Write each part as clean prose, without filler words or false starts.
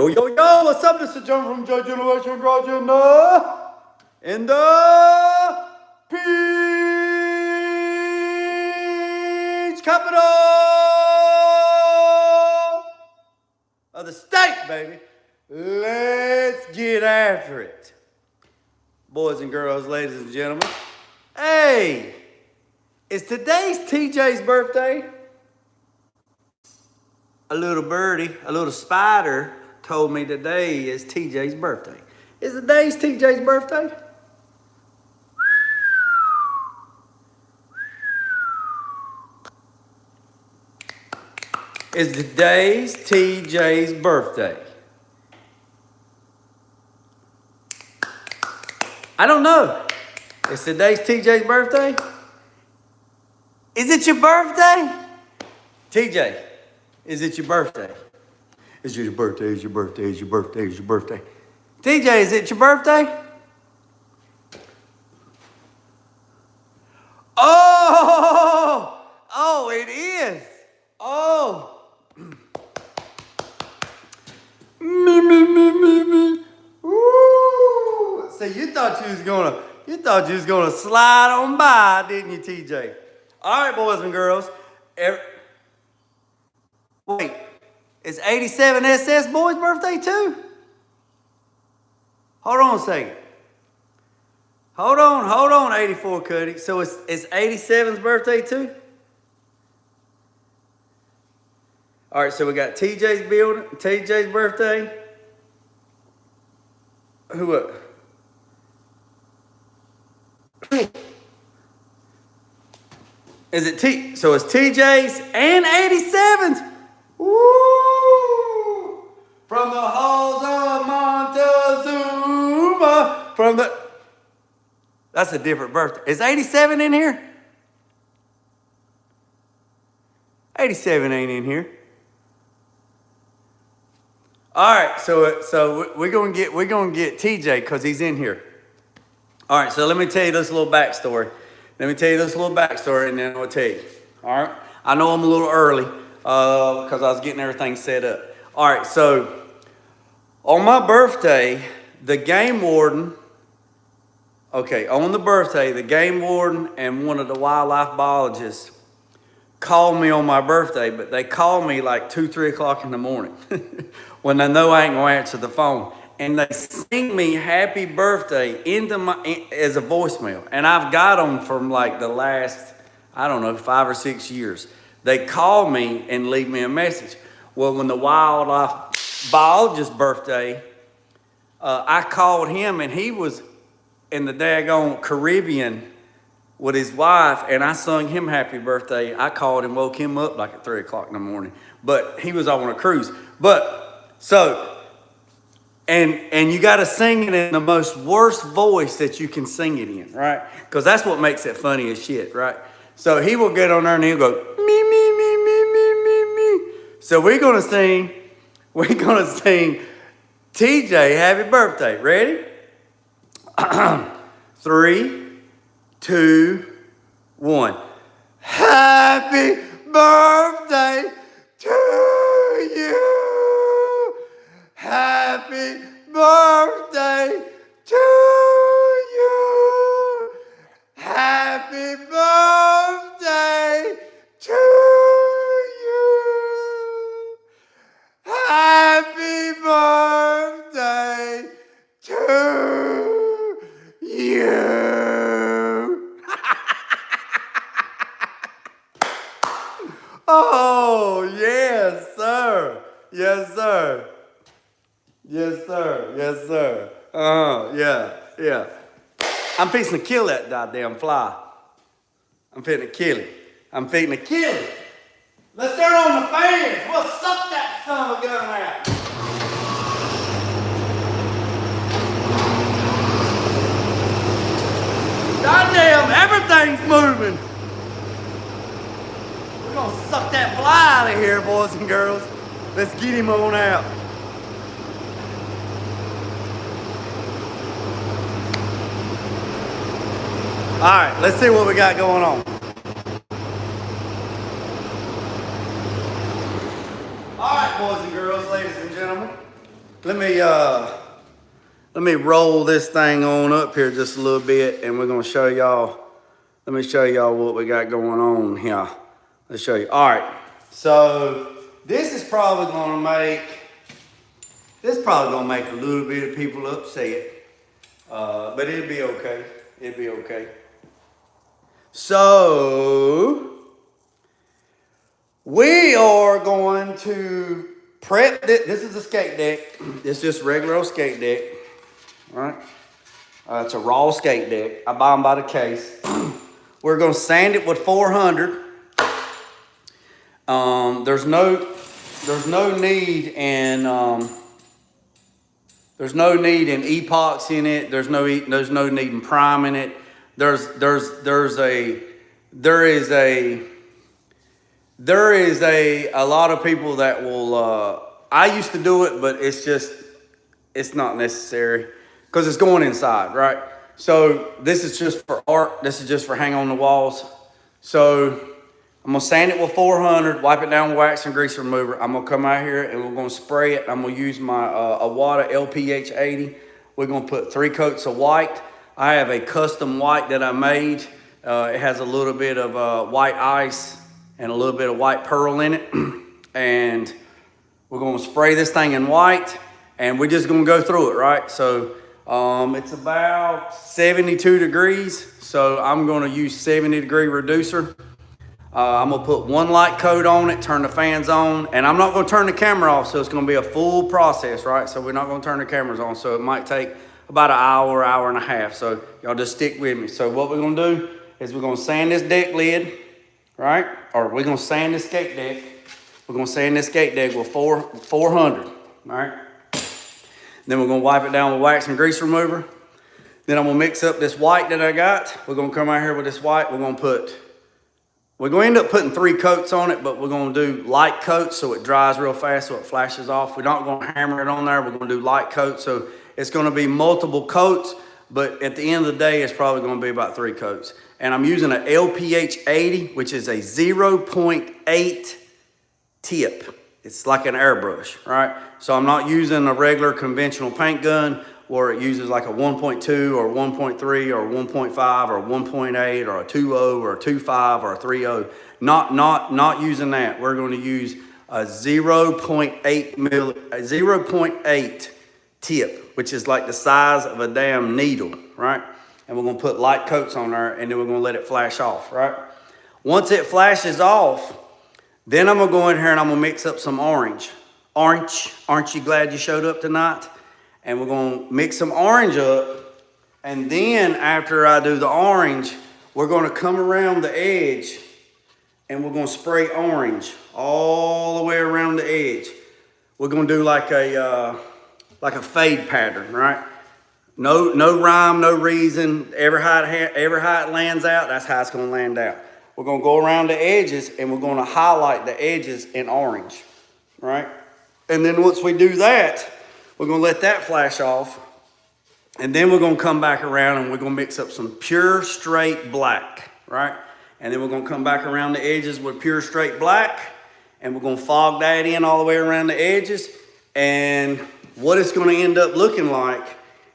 Yo, yo, yo, what's up? This is John from J Generation Garage in the peach capital of the state, baby. Let's get after it. Boys and girls, ladies and gentlemen. Hey, is today's TJ's birthday? A little birdie, a little spider told me today is TJ's birthday. Is today's TJ's birthday? Is today's TJ's birthday? I don't know. Is today's TJ's birthday? Is it your birthday? TJ, is it your birthday? Is it your birthday? Is your birthday? Is your birthday? Is your birthday? TJ, is it your birthday? Oh, it is. Oh. Me. Woo. So you thought you was gonna slide on by, didn't you, TJ? All right, boys and girls. Wait, is 87 SS Boy's birthday too? Hold on a second. Hold on, 84 Cuddy. So it's 87's birthday too? All right, so we got TJ's birthday. Who up? Is it so it's TJ's and 87's? Woo! From the halls of Montezuma. That's a different birthday. Is 87 in here? 87 ain't in here. All right, so we're gonna get TJ because he's in here. All right, so let me tell you this little backstory. And then I'll tell you. All right, I know I'm a little early because I was getting everything set up. All right, so on my birthday, the game warden. Okay, on the birthday, the game warden and one of the wildlife biologists called me on my birthday, but they called me like 2, 3 o'clock in the morning when they know I ain't gonna answer the phone. And they sing me happy birthday as a voicemail. And I've got them from like the last, I don't know, 5 or 6 years. They call me and leave me a message. Well, when the wildlife biologist's birthday, I called him and he was in the daggone Caribbean with his wife, and I sung him happy birthday. I called him, woke him up like at 3 o'clock in the morning, but he was on a cruise. But so, and you got to sing it in the most worst voice that you can sing it in, right? Because that's what makes it funny as shit, right? So he will get on there and he'll go me. So we're gonna sing TJ happy birthday. Ready? 3, 2, 1. Happy birthday to you. Happy birthday to you. Happy birthday to you. Happy birthday to you. Oh, yes, sir. Yes, sir. Yes, sir. Yes, sir. Yeah. I'm fixing to kill that goddamn fly. I'm fixing to kill it. Let's turn on the fans. We'll suck that son of a gun out. Goddamn, everything's moving. We're gonna suck that fly out of here, boys and girls. Let's get him on out. All right, let's see what we got going on. All right, boys and girls, ladies and gentlemen. let me roll this thing on up here just a little bit, and we're gonna show y'all. Let me show y'all what we got going on here. Let's show you. All right, so this is probably gonna make a little bit of people upset, but it'll be okay. It'll be okay. So we are going to prep this. This is a skate deck. It's just regular old skate deck. All right. It's a raw skate deck. I buy them by the case. We're going to sand it with 400. There's no need in epoxy in it. There's no need in priming it. There is a lot of people that will. I used to do it, but it's not necessary because it's going inside, right? So this is just for art. This is just for hang on the walls. So I'm gonna sand it with 400, wipe it down with wax and grease remover. I'm gonna come out here and we're gonna spray it. I'm gonna use my Awada LPH80. We're gonna put 3 coats of white. I have a custom white that I made. It has a little bit of white ice and a little bit of white pearl in it. And we're gonna spray this thing in white, and we're just gonna go through it, right? So it's about 72 degrees. So I'm gonna use 70-degree reducer. I'm gonna put 1 light coat on it, turn the fans on, and I'm not gonna turn the camera off, so it's gonna be a full process, right? So we're not gonna turn the cameras on, so it might take about an hour, hour and a half. So y'all just stick with me. So what we're gonna do is we're gonna sand this deck lid, right? Or we're gonna sand this skate deck. We're gonna sand this skate deck with 400, all right? Then we're gonna wipe it down with wax and grease remover. Then I'm gonna mix up this white that I got. We're gonna come out here with this white. We're gonna end up putting 3 coats on it, but we're gonna do light coats so it dries real fast, so it flashes off. We're not gonna hammer it on there. We're gonna do light coats, so it's gonna be multiple coats, but at the end of the day, it's probably gonna be about 3 coats. And I'm using an LPH80, which is a 0.8 tip. It's like an airbrush, right? So I'm not using a regular conventional paint gun where it uses like a 1.2 or 1.3 or 1.5 or 1.8 or a 2.0 or a 2.5 or a 3.0. Not using that. We're going to use a 0.8 tip, which is like the size of a damn needle, right? And we're going to put light coats on there, and then we're going to let it flash off, right? Once it flashes off, then I'm going to go in here and I'm going to mix up some orange. Orange, aren't you glad you showed up tonight? And we're going to mix some orange up. And then after I do the orange, we're going to come around the edge and we're going to spray orange all the way around the edge. We're going to do like a fade pattern, right? No rhyme, no reason. Every how it lands out, that's how it's going to land out. We're going to go around the edges and we're going to highlight the edges in orange, right? And then once we do that, we're going to let that flash off. And then we're going to come back around and we're going to mix up some pure straight black, right? And then we're going to come back around the edges with pure straight black. And we're going to fog that in all the way around the edges. And what it's going to end up looking like,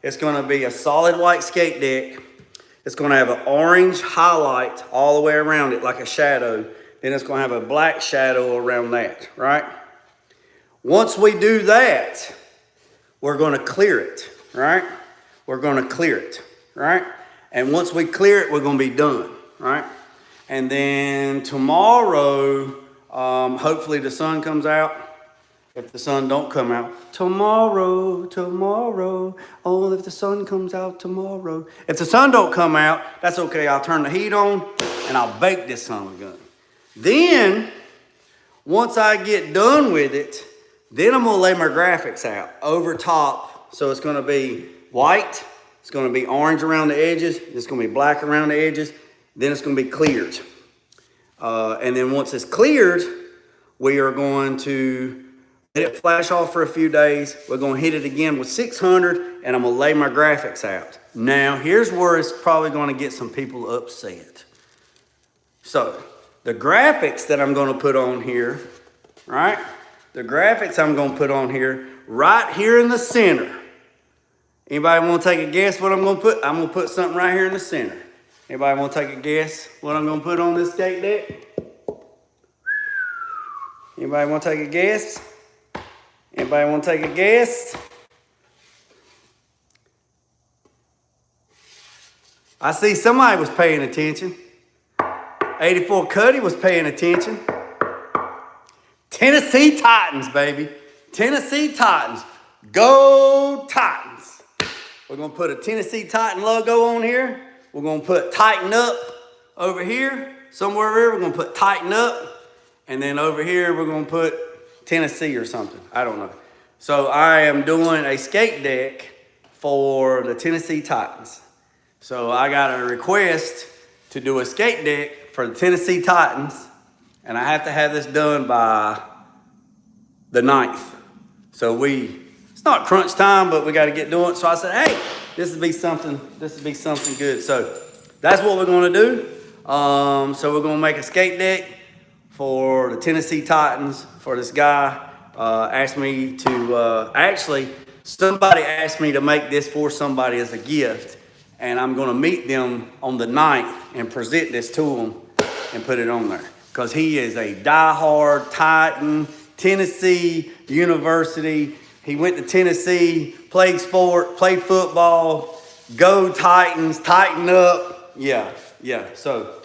it's going to be a solid white skate deck. It's going to have an orange highlight all the way around it like a shadow. Then it's going to have a black shadow around that, right? Once we do that, we're going to clear it, right? We're going to clear it, right? And once we clear it, we're going to be done, right? And then tomorrow, hopefully the sun comes out. If the sun don't come out, tomorrow, oh, if the sun comes out tomorrow. If the sun don't come out, that's okay. I'll turn the heat on and I'll bake this son of a gun. Then, once I get done with it, then I'm gonna lay my graphics out over top. So it's gonna be white, it's gonna be orange around the edges, it's gonna be black around the edges, then it's gonna be cleared. And then once it's cleared, we are going to let it flash off for a few days. We're going to hit it again with 600, and I'm going to lay my graphics out. Now, here's where it's probably going to get some people upset. So, the graphics that I'm going to put on here, right? The graphics I'm going to put on here, right here in the center. Anybody want to take a guess what I'm going to put? I'm going to put something right here in the center. Anybody want to take a guess what I'm going to put on this skate deck? Anybody want to take a guess? Anybody want to take a guess? I see somebody was paying attention. 84 Cuddy was paying attention. Tennessee Titans, baby. Tennessee Titans. Go Titans. We're going to put a Tennessee Titan logo on here. We're going to put Tighten Up over here. Somewhere over here, we're going to put Tighten Up. And then over here, we're going to put Tennessee or something. I don't know. So I am doing a skate deck for the Tennessee Titans. So I got a request to do a skate deck for the Tennessee Titans. And I have to have this done by the 9th. So it's not crunch time, but we got to get doing it. So I said, hey, this would be something good. So that's what we're going to do. So we're going to make a skate deck for the Tennessee Titans for this guy. Asked me to, actually, somebody asked me to make this for somebody as a gift. And I'm going to meet them on the 9th and present this to them and put it on there. Because he is a diehard Titan, Tennessee University. He went to Tennessee, played sport, played football. Go Titans, tighten up. Yeah. So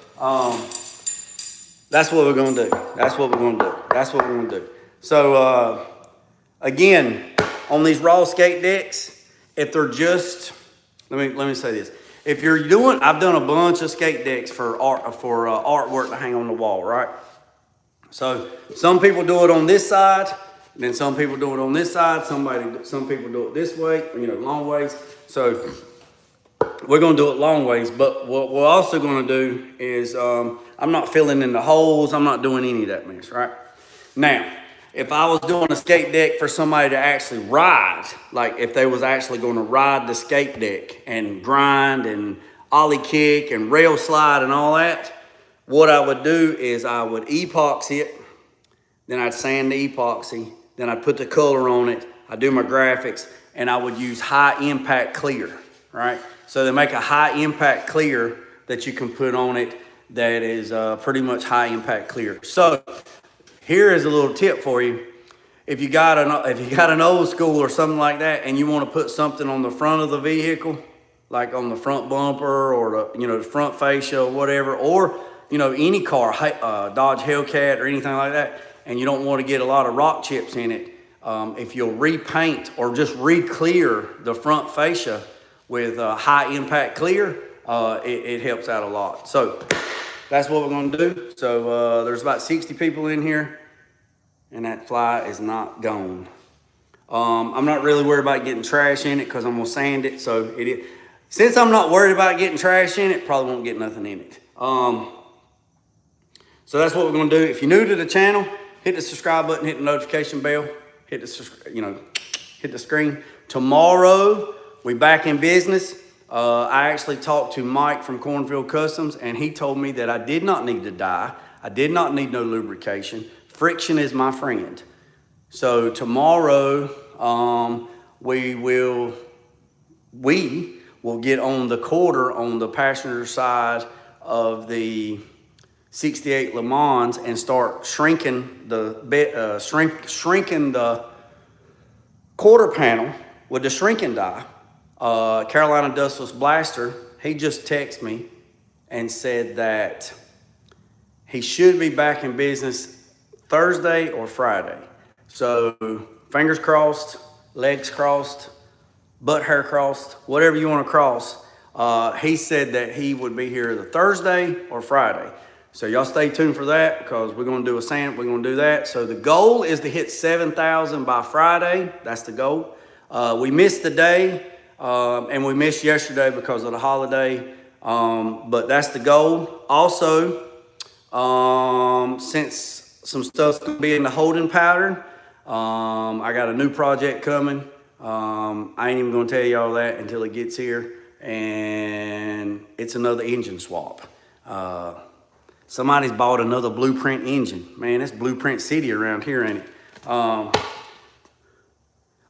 that's what we're going to do. So again, on these raw skate decks, if they're just, let me say this. If you're doing, I've done a bunch of skate decks for artwork to hang on the wall, right? So some people do it on this side, and then some people do it on this side. Some people do it this way, long ways. So we're gonna do it long ways, but what we're also gonna do is, I'm not filling in the holes. I'm not doing any of that mess, right? Now, if I was doing a skate deck for somebody to actually ride, like if they was actually going to ride the skate deck and grind and ollie kick and rail slide and all that, what I would do is I would epoxy it, then I'd sand the epoxy, then I'd put the color on it, I'd do my graphics, and I would use high impact clear, right? So they make a high impact clear that you can put on it that is pretty much high impact clear. So here is a little tip for you. If you got an old school or something like that, and you want to put something on the front of the vehicle, like on the front bumper or the front fascia or whatever, or any car, Dodge Hellcat or anything like that, and you don't want to get a lot of rock chips in it, if you'll repaint or just re-clear the front fascia with high impact clear, it helps out a lot. So that's what we're going to do. So there's about 60 people in here, and that fly is not gone. I'm not really worried about getting trash in it because I'm going to sand it. So since I'm not worried about getting trash in it, probably won't get nothing in it. So that's what we're going to do. If you're new to the channel, hit the subscribe button, hit the notification bell, hit the screen. Tomorrow, we back in business. I actually talked to Mike from Cornfield Customs, and he told me that I did not need to dye. I did not need no lubrication. Friction is my friend. So tomorrow, we will get on the quarter on the passenger side of the 68 Le Mans and start shrinking the quarter panel with the shrinking die. Carolina Dustless Blaster, he just texted me and said that he should be back in business Thursday or Friday. So fingers crossed, legs crossed, butt hair crossed, whatever you want to cross. He said that he would be here either Thursday or Friday. So y'all stay tuned for that because we're going to do a sand. We're going to do that. So the goal is to hit 7,000 by Friday. That's the goal. We missed the day. And we missed yesterday because of the holiday, but that's the goal. Also, since some stuff's gonna be in the holding pattern, I got a new project coming. I ain't even gonna tell y'all that until it gets here, and it's another engine swap. Somebody's bought another Blueprint engine. Man, it's Blueprint City around here, ain't it?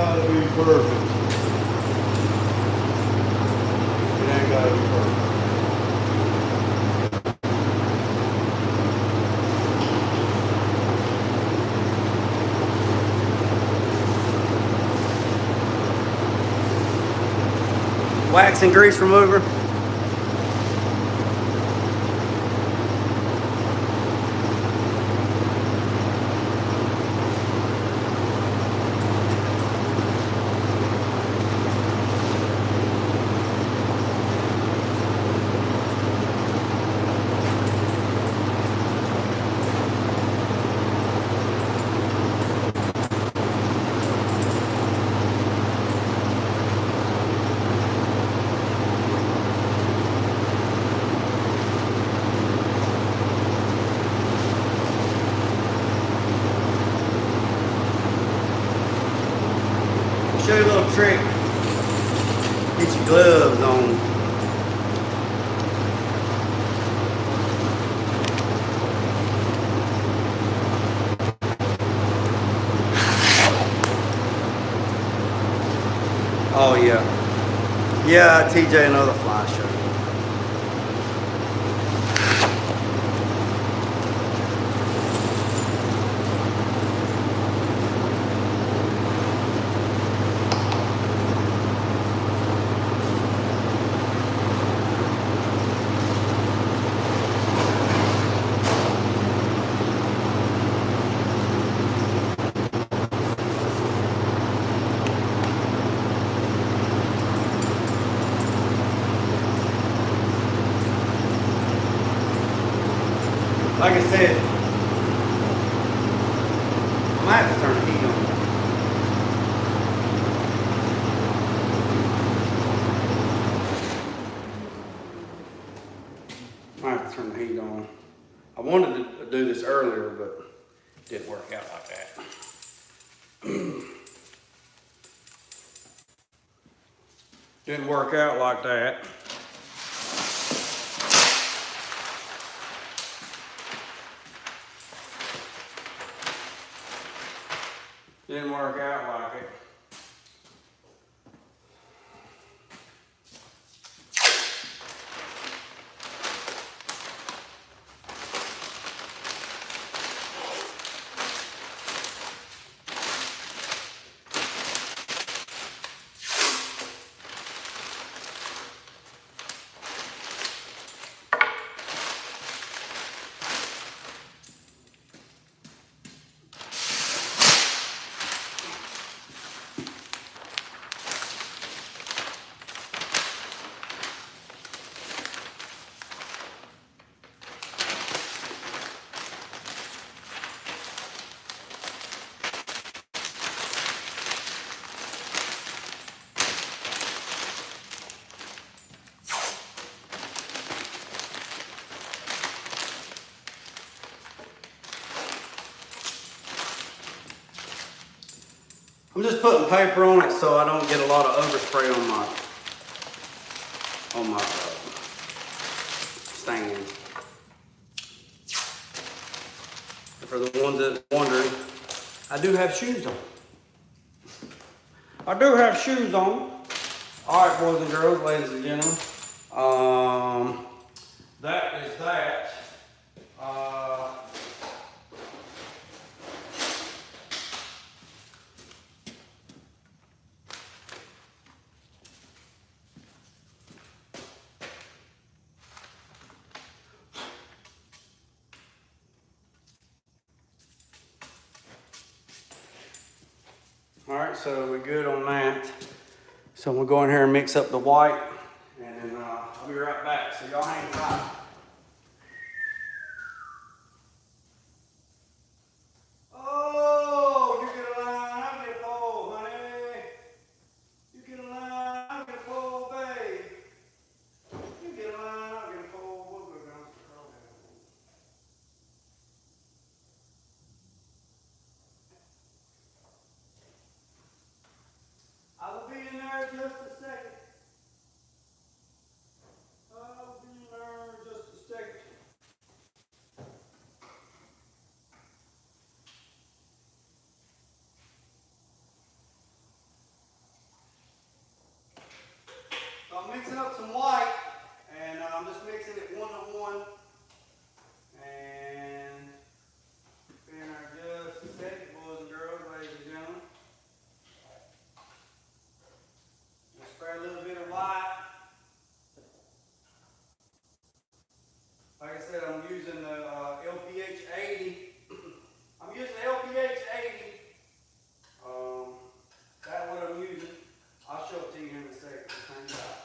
gotta be perfect. It ain't gotta be perfect. Wax and grease remover. Show you a little trick. Get your gloves on. Oh yeah. Yeah, TJ, another fly show. Like I said, I might have to turn the heat on. Might have to turn the heat on. I wanted to do this earlier, but it didn't work out like that. Didn't work out like that. Didn't work out like it. I'm just putting paper on it so I don't get a lot of overspray on my stand. For the ones that are wondering, I do have shoes on. I do have shoes on. All right, boys and girls, ladies and gentlemen. That is that. All right, so we're good on that. So we'll go in here and mix up the white, and then I'll be right back. So y'all hang tight. Oh, you get a line, I get a pole, honey. You get a line, I get a pole, babe. You get a line, I get a pole. We'll go down. I will be in there in just a second. I will be in there in just a using the LPH 80. I'm using the LPH 80. That's what I'm using. I'll show it to you in a second. Just hang out.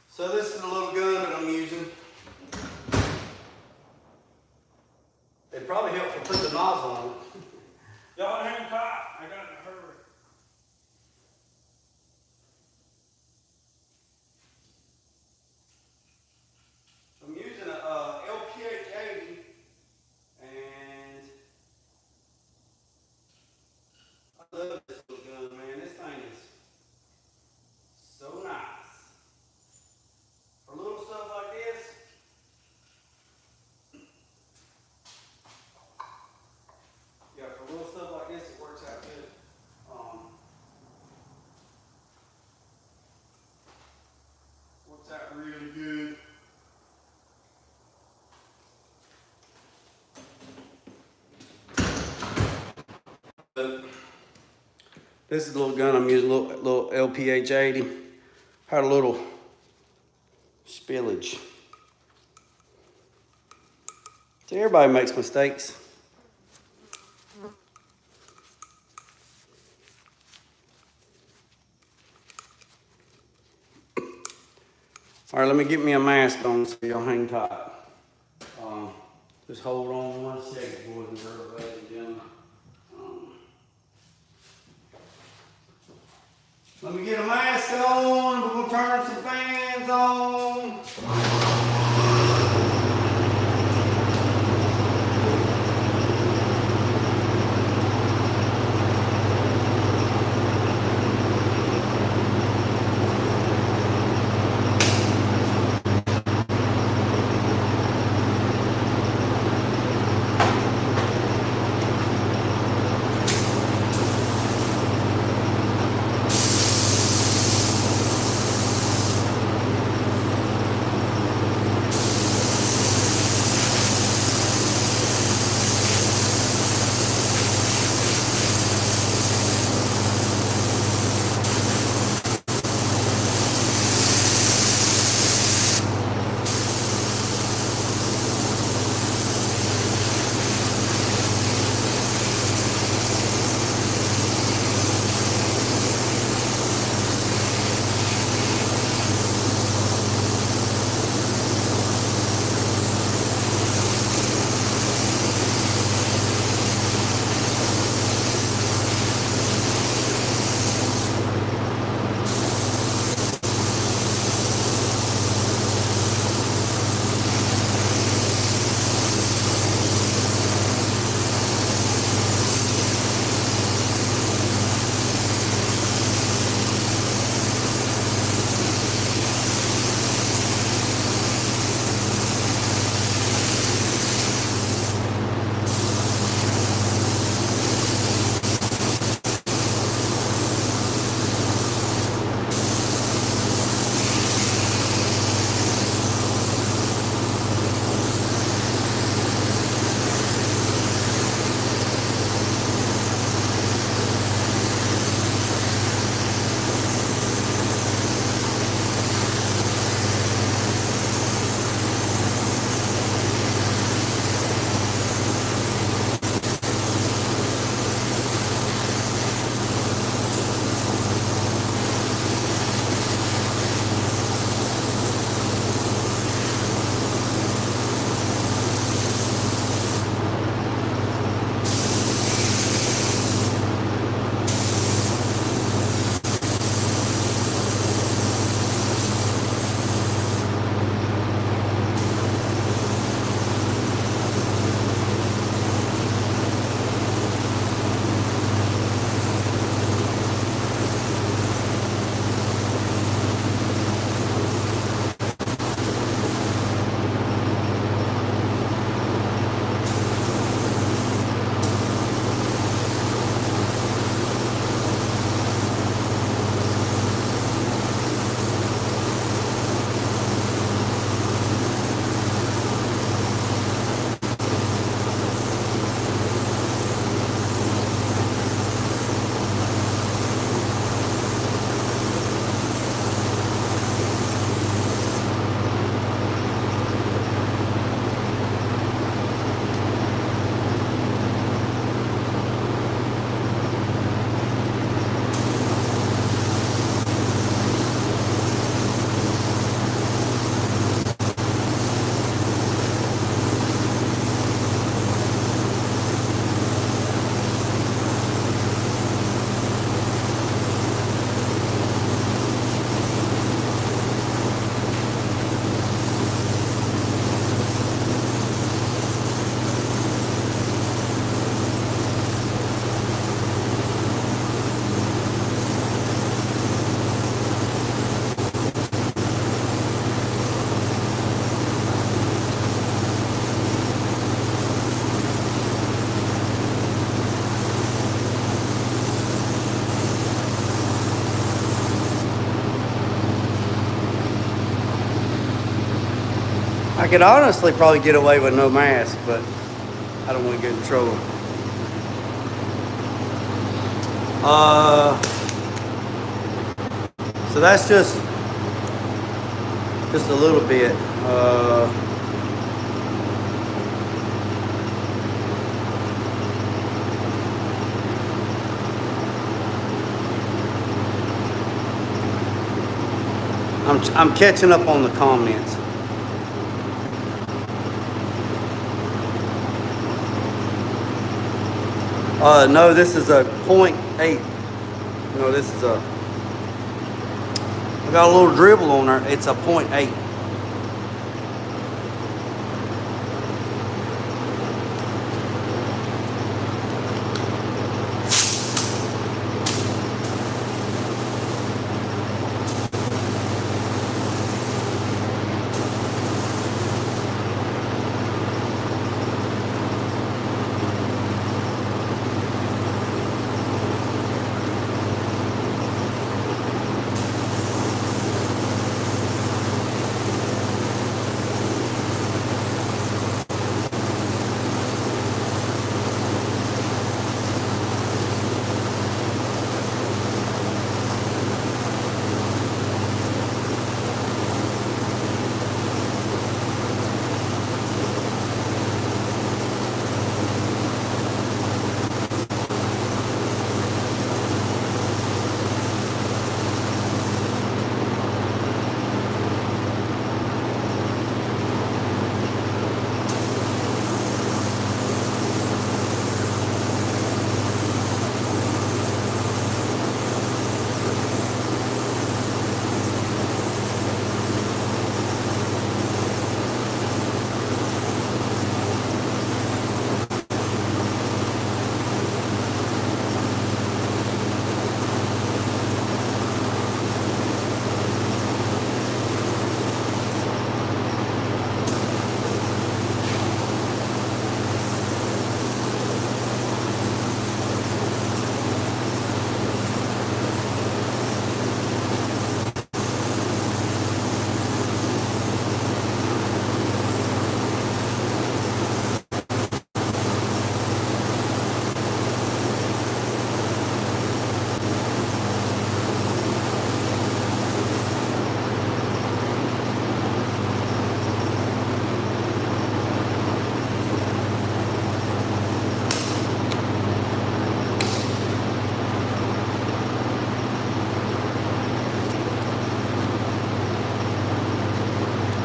So this is the little gun that I'm using. It probably helps to put the nozzle on it. Y'all hang tight. I got in a hurry. I'm using a LPH 80, and I love this little gun, man. This thing is so nice. For little stuff like this, yeah, for little stuff like this, it works out good. Works out really good. This is the little gun I'm using, little LPH 80. Had a little spillage. See, everybody makes mistakes. All right, let me get me a mask on so y'all hang tight. Just hold on 1 second, boys and girls, ladies and gentlemen. Let me get a mask on, we're gonna turn some fans on. I could honestly probably get away with no mask, but I don't want to get in trouble. So that's just a little bit. I'm catching up on the comments. No, this is a 0.8. No, this is a. I got a little dribble on there. It's a 0.8.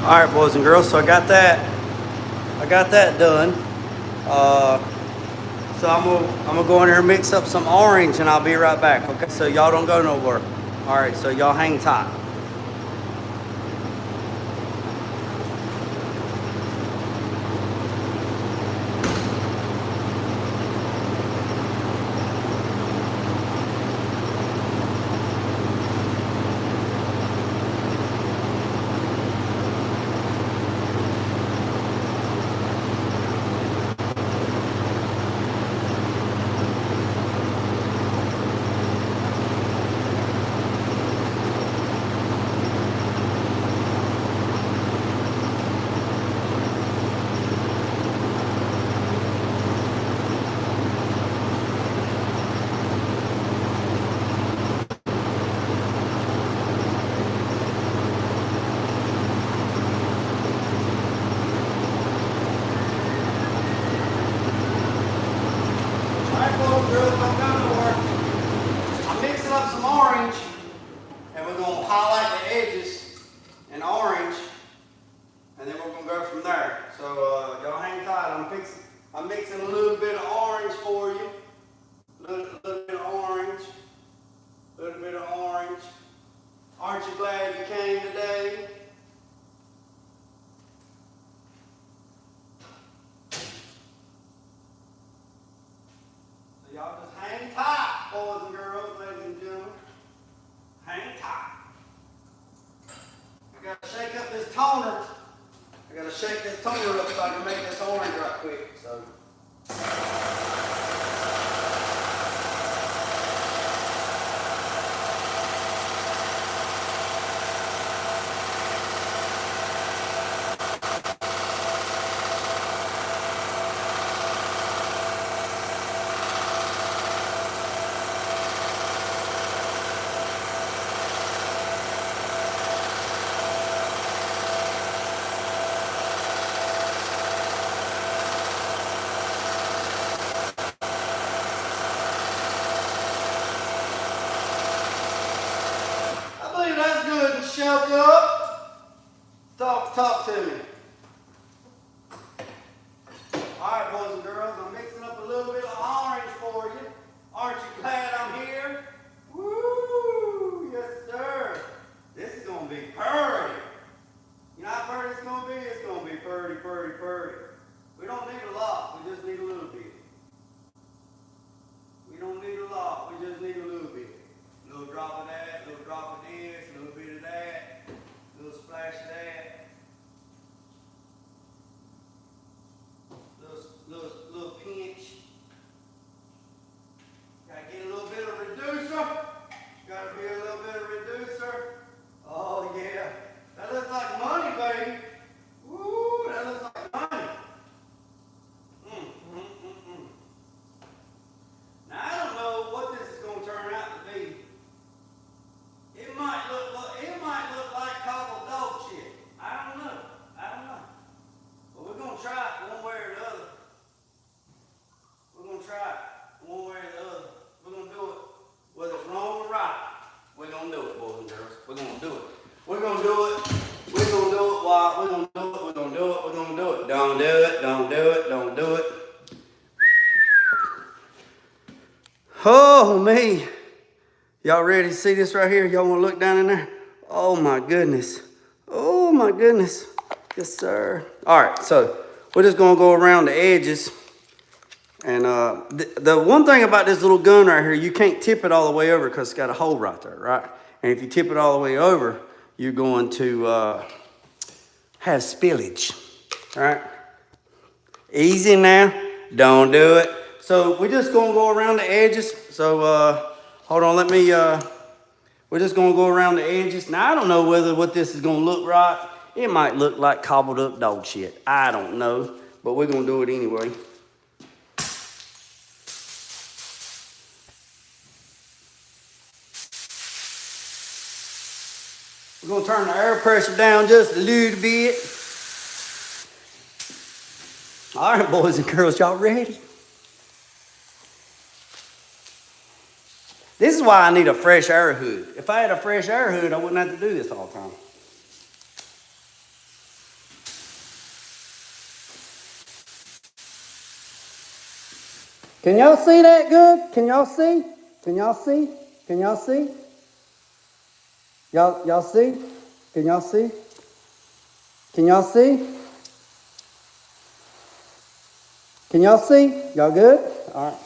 All right, boys and girls, so I got that done. So I'm gonna go in here and mix up some orange and I'll be right back, okay? So y'all don't go nowhere. All right, so y'all hang tight. I'm mixing up some orange, and we're going to highlight the edges in orange, and then we're going to go from there. So y'all hang tight. I'm mixing a little bit of orange for you. A little bit of orange. A little bit of orange. Aren't you glad you came today? Y'all just hang tight, boys and girls, ladies and gentlemen. Hang tight. I gotta shake up this toner. I gotta shake this toner up so I can make this orange right quick. So. yourself up. Talk to me. All right, boys and girls, I'm mixing up a little bit of orange for you. Aren't you glad I'm here? Woo! Yes, sir. This is gonna be purty. You know how purty it's gonna be? It's gonna be purty, purty, purty. We don't need a lot, we just need a little bit. We don't need a lot, we just need a little bit. A little drop of that, a little drop of this, a little bit of that, a little splash of that. Little pinch. Gotta get a little bit of reducer. Gotta be a little bit of reducer. Oh yeah. That looks like money, baby. Woo, that looks like money. Now I don't know what this is gonna turn out to be. It might look like cobbled dog shit. I don't know. But we're gonna try it one way or the other. We're gonna try it one way or the other. We're gonna do it. Whether it's wrong or right, we're gonna do it, boys and girls. We're gonna do it. We're gonna do it. We're gonna do it. Why? We're gonna do it. We're gonna do it. We're gonna do it. Don't do it. Don't do it. Don't do it. Oh me. Y'all ready to see this right here? Y'all wanna look down in there? Oh my goodness. Oh my goodness. Yes, sir. All right, so we're just gonna go around the edges. And the one thing about this little gun right here, you can't tip it all the way over because it's got a hole right there, right? And if you tip it all the way over, you're going to have spillage, right? Easy now, don't do it. So we're just gonna go around the edges. So hold on, we're just gonna go around the edges. Now I don't know what this is gonna look right. It might look like cobbled up dog shit. I don't know, but we're gonna do it anyway. We're gonna turn the air pressure down just a little bit. All right, boys and girls, y'all ready? This is why I need a fresh air hood. If I had a fresh air hood, I wouldn't have to do this all the time. Can y'all see that good? Can y'all see? Can y'all see? Can y'all see? Y'all see? Can y'all see? Can y'all see? Can y'all see? Y'all good? All right.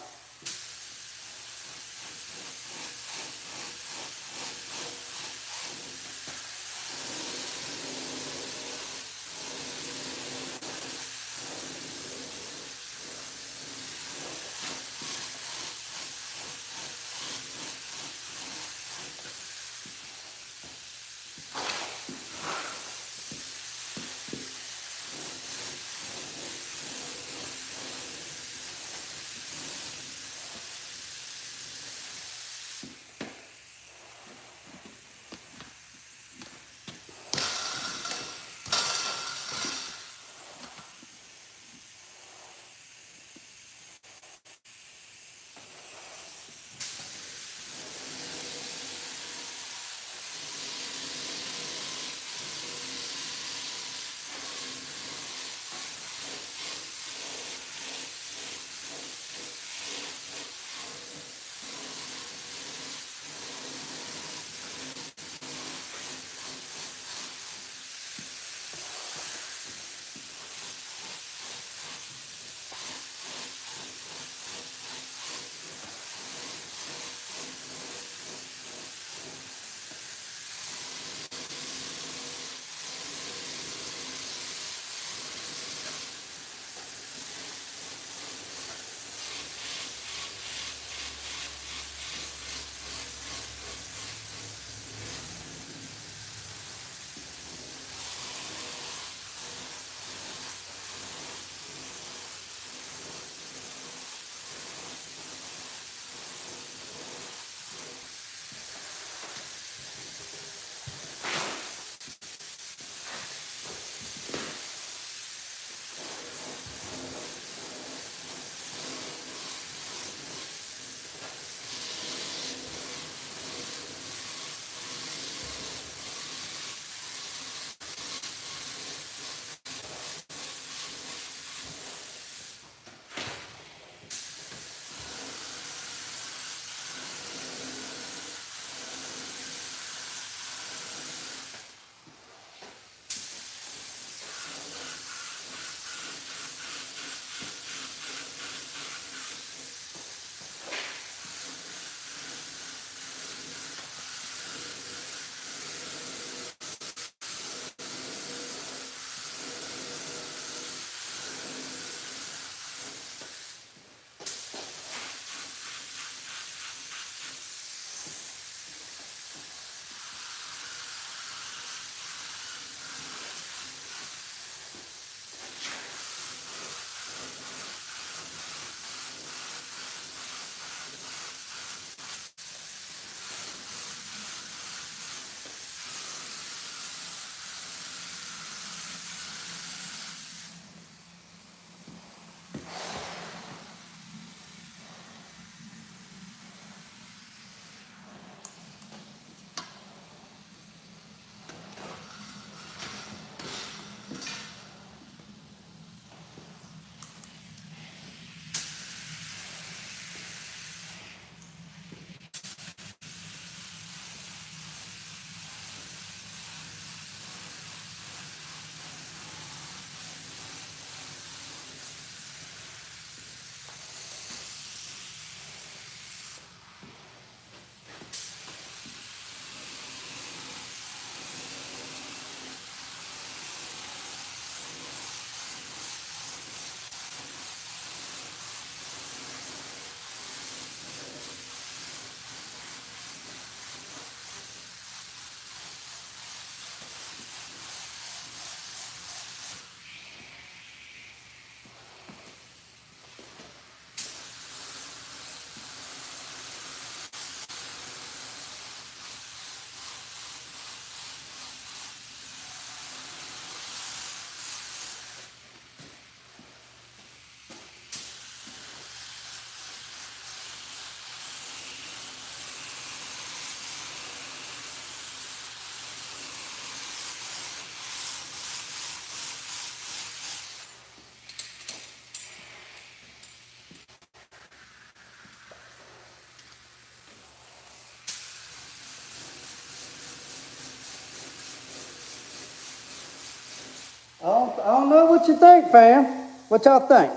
don't know what you think, fam. What y'all think?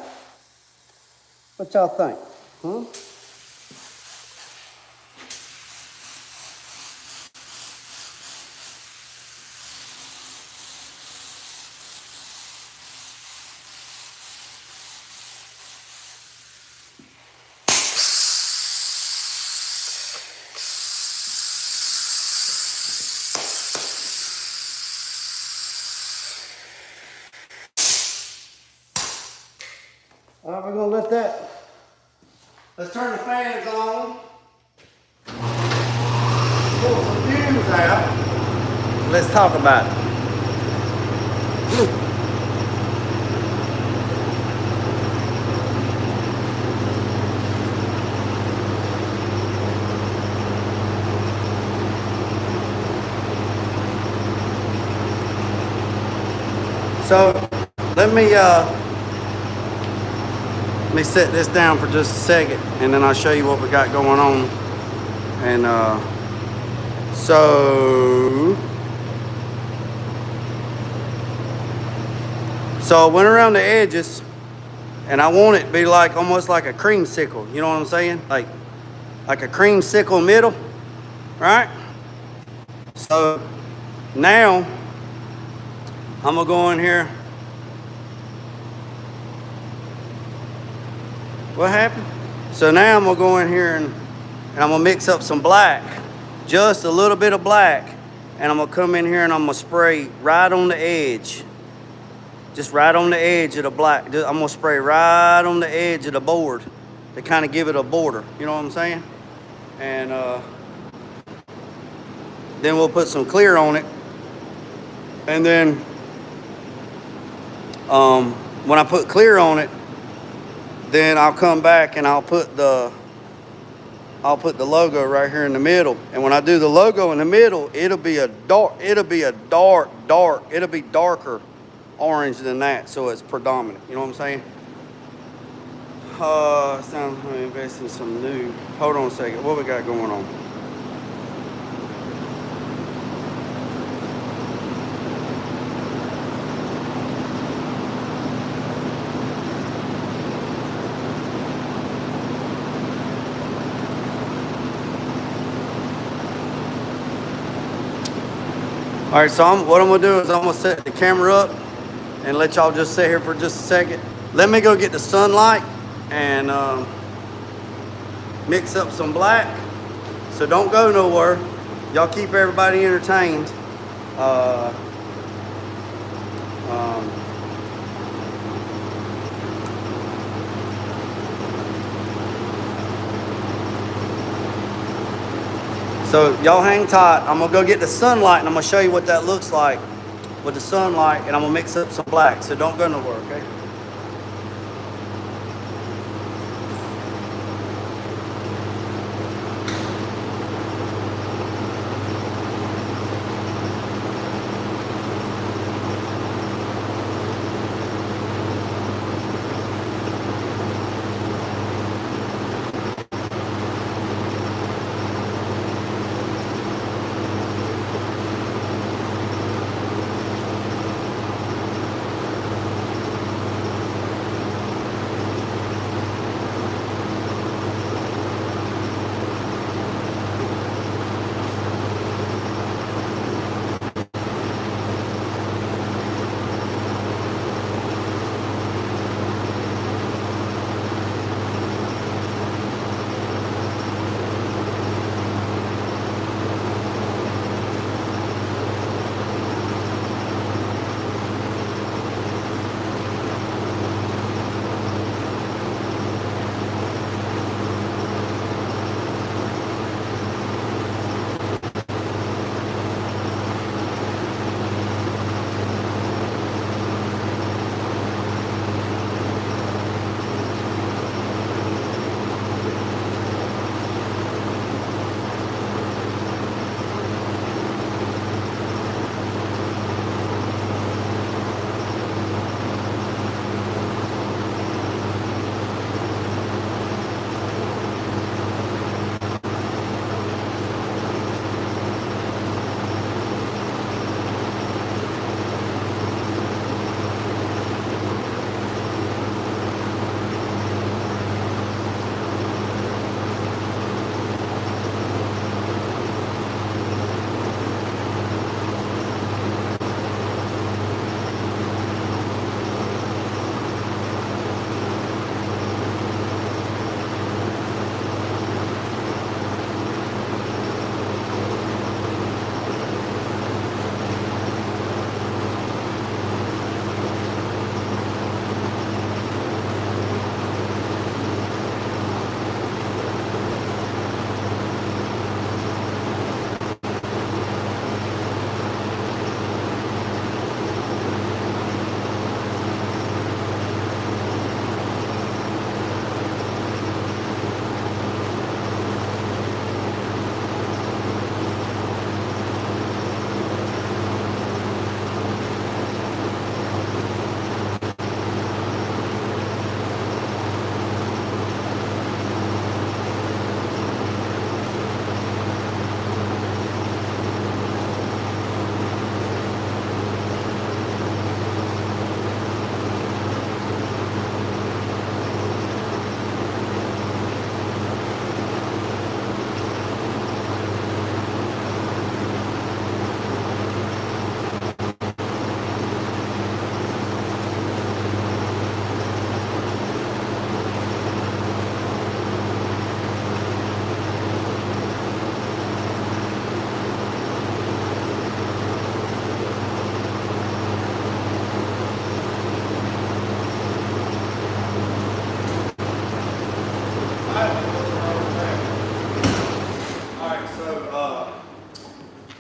What y'all think? Huh? All right, we're gonna let that. Let's turn the fans on. Pull some fumes out. Let's talk about it. So let me set this down for just a second, and then I'll show you what we got going on. And so I went around the edges, and I want it to be like almost like a creamsicle. You know what I'm saying? Like a creamsicle middle, right? So now I'm gonna go in here. What happened? So now I'm gonna go in here and I'm gonna mix up some black, just a little bit of black, and I'm gonna come in here and I'm gonna spray right on the edge, just right on the edge of the black. I'm gonna spray right on the edge of the board to kind of give it a border. You know what I'm saying? And then we'll put some clear on it, and then when I put clear on it, then I'll come back and I'll put the logo right here in the middle. And when I do the logo in the middle, it'll be darker orange than that, so it's predominant. You know what I'm saying? It's time to invest in some new. Hold on a second. What we got going on? All right, so what I'm gonna do is I'm gonna set the camera up and let y'all just sit here for just a second. Let me go get the sunlight and mix up some black. So don't go nowhere. Y'all keep everybody entertained. So y'all hang tight. I'm gonna go get the sunlight and I'm gonna show you what that looks like with the sunlight, and I'm gonna mix up some black. So don't go nowhere, okay?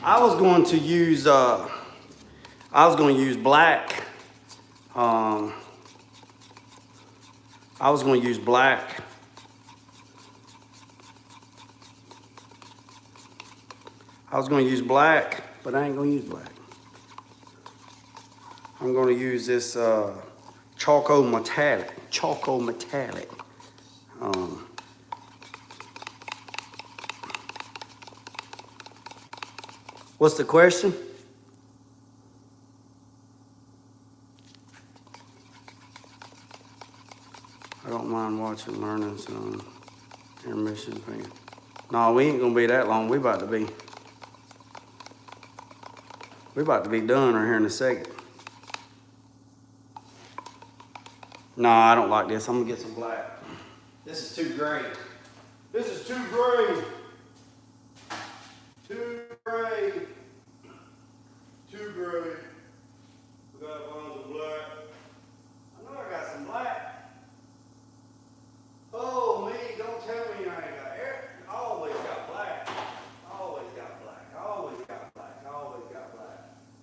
I was going to use black. I was going to use black. I was going to use black, but I ain't going to use black. I'm going to use this charcoal metallic. What's the question? I don't mind watching, learning some intermission thing. No, we ain't gonna be that long. We about to be done right here in a second. No, I don't like this. I'm gonna get some black. This is too gray. This is too gray. Too gray. Too gray. We gotta find some black. I know I got some black. Oh, me, don't tell me I ain't got air. I always got black. Always got black. Always got black. Always got black.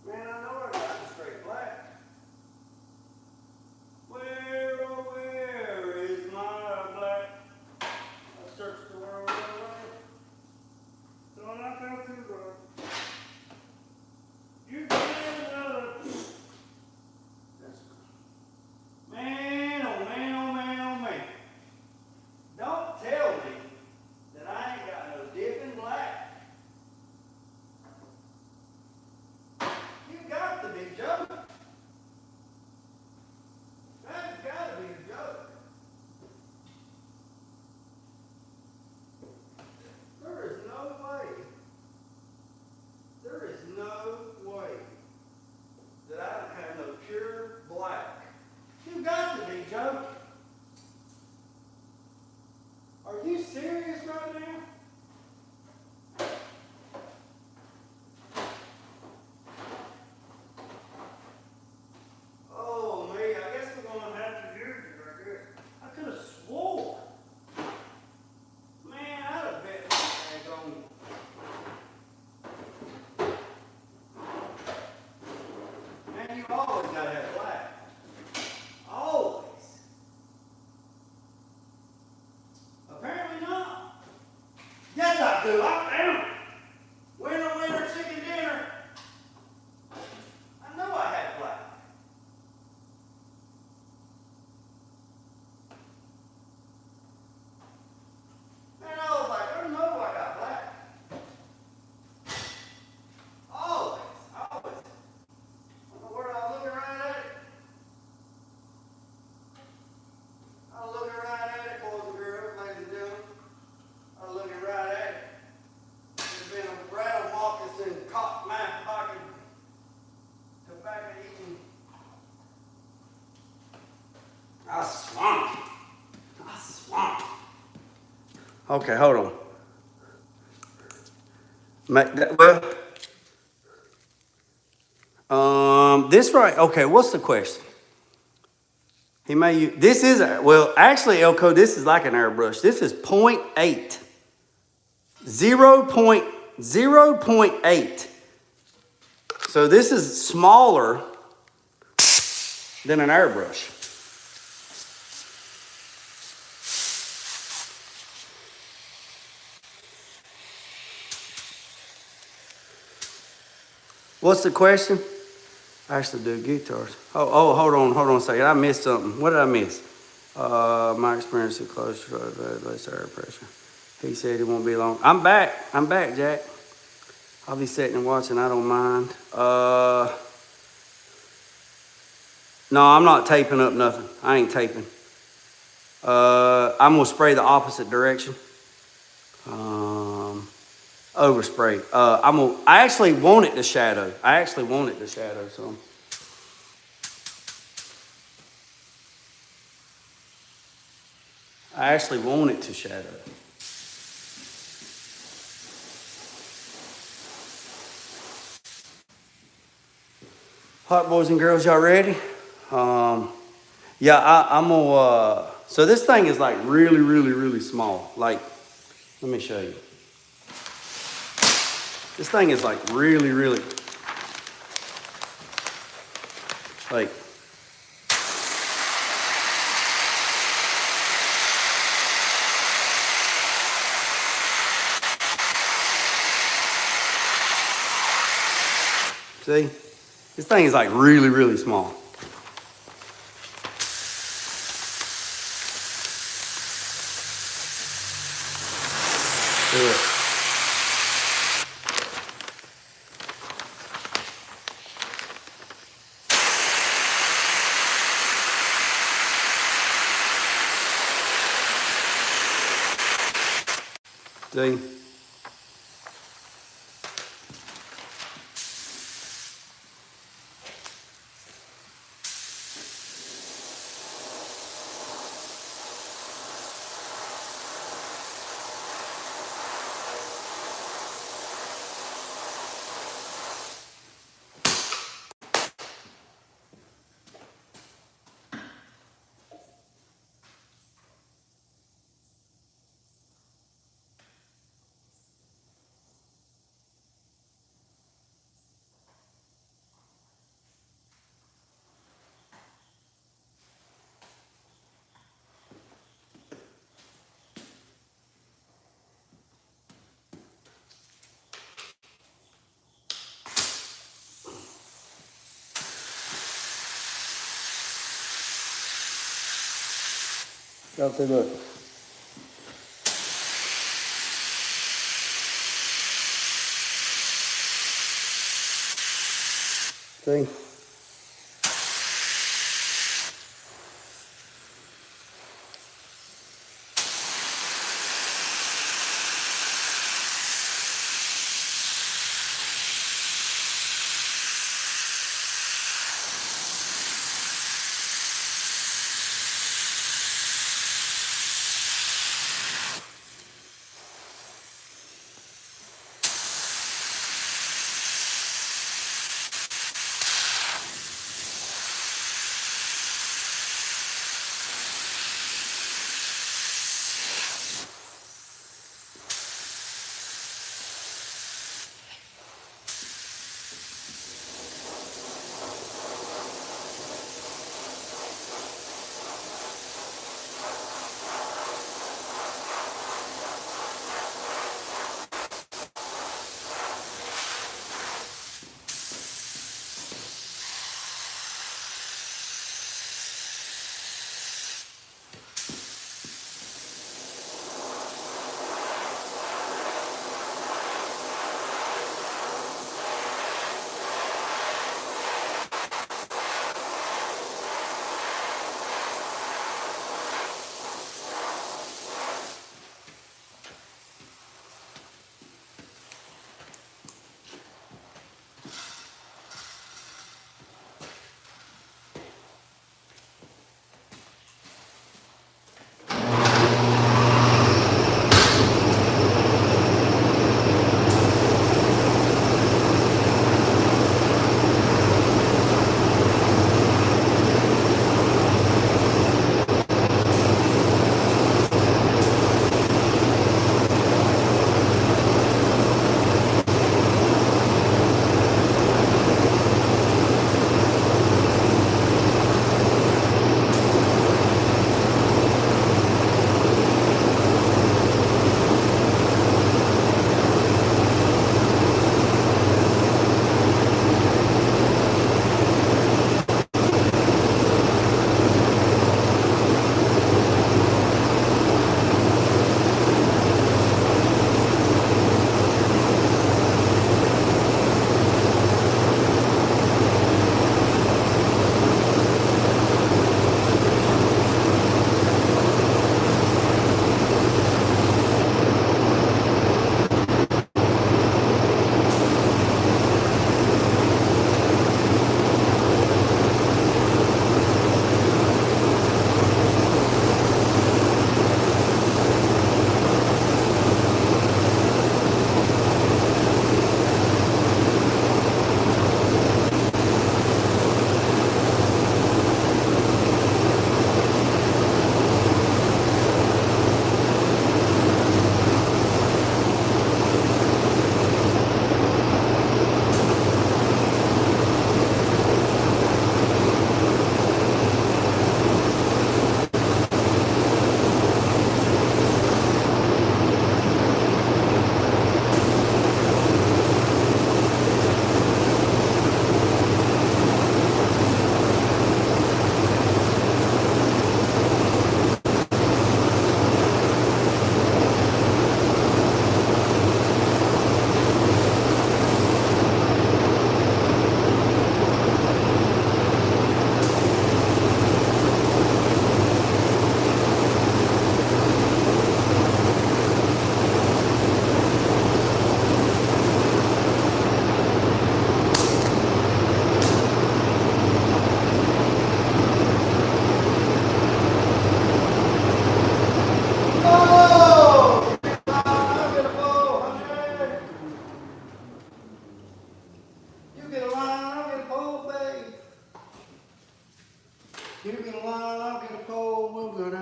Man, I know I got some straight black. Where, oh, where is my black? I searched the world over. So I fell too good. You get another. Man, oh man, oh man, oh man. Don't tell me that I ain't got no dipping black. You got to be joking. That's got to be a joke. There is no way. There is no way that I don't have no pure black. You got to be joking. Are you serious right now? Oh, me, I guess we're going to have to use it right here. I could have swore. Man, I'd have bet my tag on. Man, you always got to have black. Always. Apparently not. Yes, I do. I am. Winner, winner, chicken dinner. I know I had black. Man, I was like, I know I got black. Always, always. I don't know where I was looking right at it. I was looking right at it, boys and girls, ladies and gentlemen. I was looking right at it. There's been a rattle moccasin, cock mouth pocket, tobacco eating. I swamp. Okay, hold on. Make that this right. Okay, what's the question? He may use, this is, well, actually, Elko, this is like an airbrush. This is 0.8. 0.8. So this is smaller than an airbrush. What's the question? I actually do guitars. Oh, hold on a second. I missed something. What did I miss? My experience is close to less air pressure. He said it won't be long. I'm back, Jack. I'll be sitting and watching, I don't mind. No, I'm not taping up nothing. I ain't taping. I'm gonna spray the opposite direction. Overspray. I actually want it to shadow. So. I actually want it to shadow. Hot boys and girls, y'all ready? Yeah, I'm gonna, so this thing is like really small. Like, let me show you. This thing is like really, really, like, see? This thing is like really, really small. Yeah. See? Go see, look. See?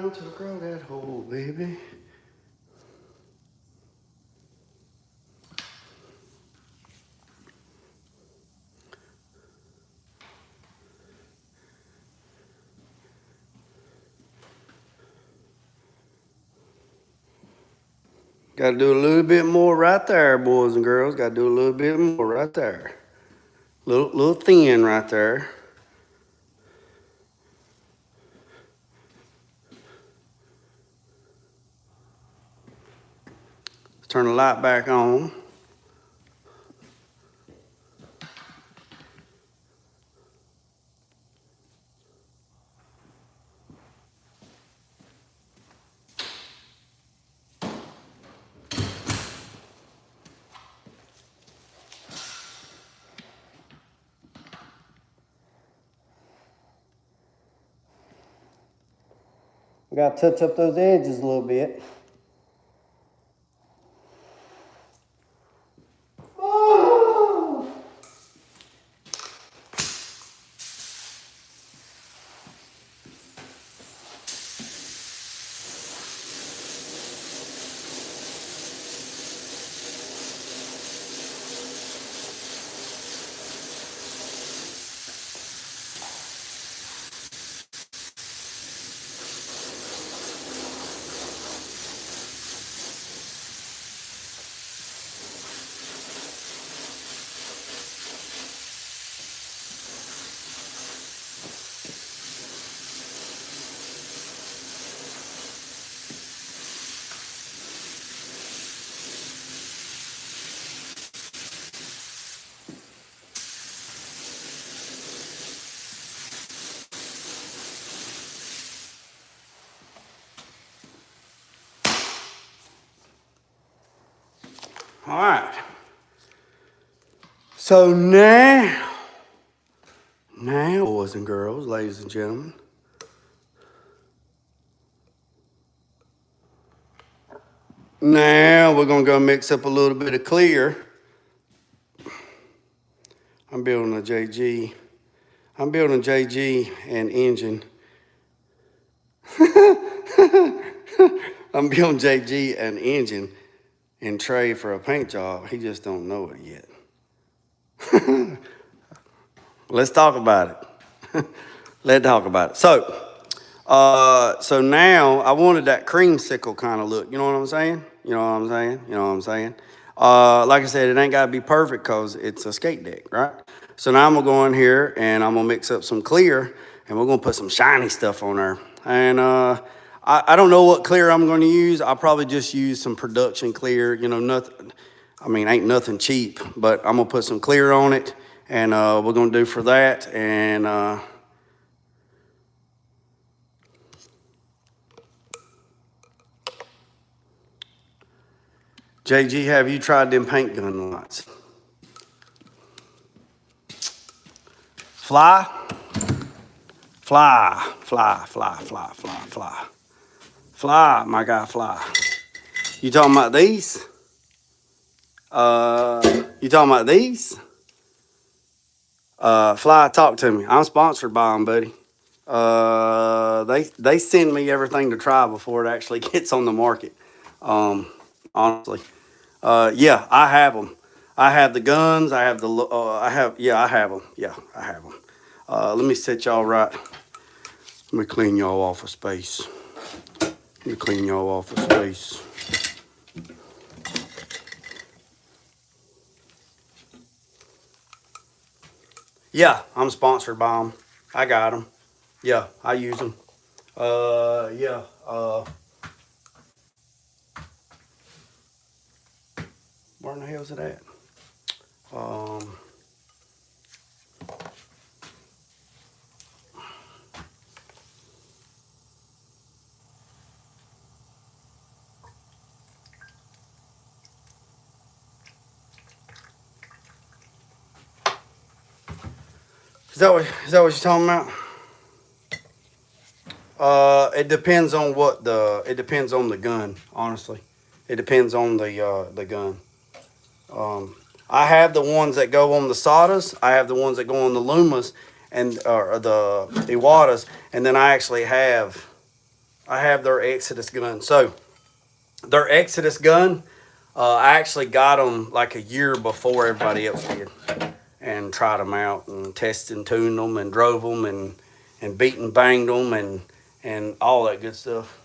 down to grow that hole, baby. Got to do a little bit more right there, boys and girls. Got to do a little bit more right there. Little thin right there. Let's turn the light back on. We got to touch up those edges a little bit. All right. So now, boys and girls, ladies and gentlemen, now we're going to go mix up a little bit of clear. I'm building a JG and engine. I'm building JG an engine and Trey for a paint job. He just don't know it yet. Let's talk about it. Let's talk about it. So now I wanted that creamsicle kind of look. You know what I'm saying? Like I said, it ain't got to be perfect because it's a skate deck, right? So now I'm going to go in here and I'm going to mix up some clear and we're going to put some shiny stuff on there. And I don't know what clear I'm going to use. I'll probably just use some production clear, nothing. I mean, ain't nothing cheap, but I'm going to put some clear on it and we're going to do for that. And JG, have you tried them paint gun lights? Fly, my guy, fly. You talking about these? You talking about these? Fly, talk to me. I'm sponsored by them, buddy. They send me everything to try before it actually gets on the market. Honestly, yeah, I have them. I have the guns. I have them. Yeah, I have them. Let me set y'all right. Let me clean y'all off of space. Yeah, I'm sponsored by them. I got them. Yeah, I use them. Yeah. Where in the hell is it at? Is that what you're talking about? It depends on the gun, honestly. It depends on the gun. I have the ones that go on the Sadas. I have the ones that go on the Lumas and or the Iwatas, and then I actually have I have their Exodus gun. So their Exodus gun, I actually got them like a year before everybody else did, and tried them out and tested and tuned them and drove them and beat and banged them and all that good stuff.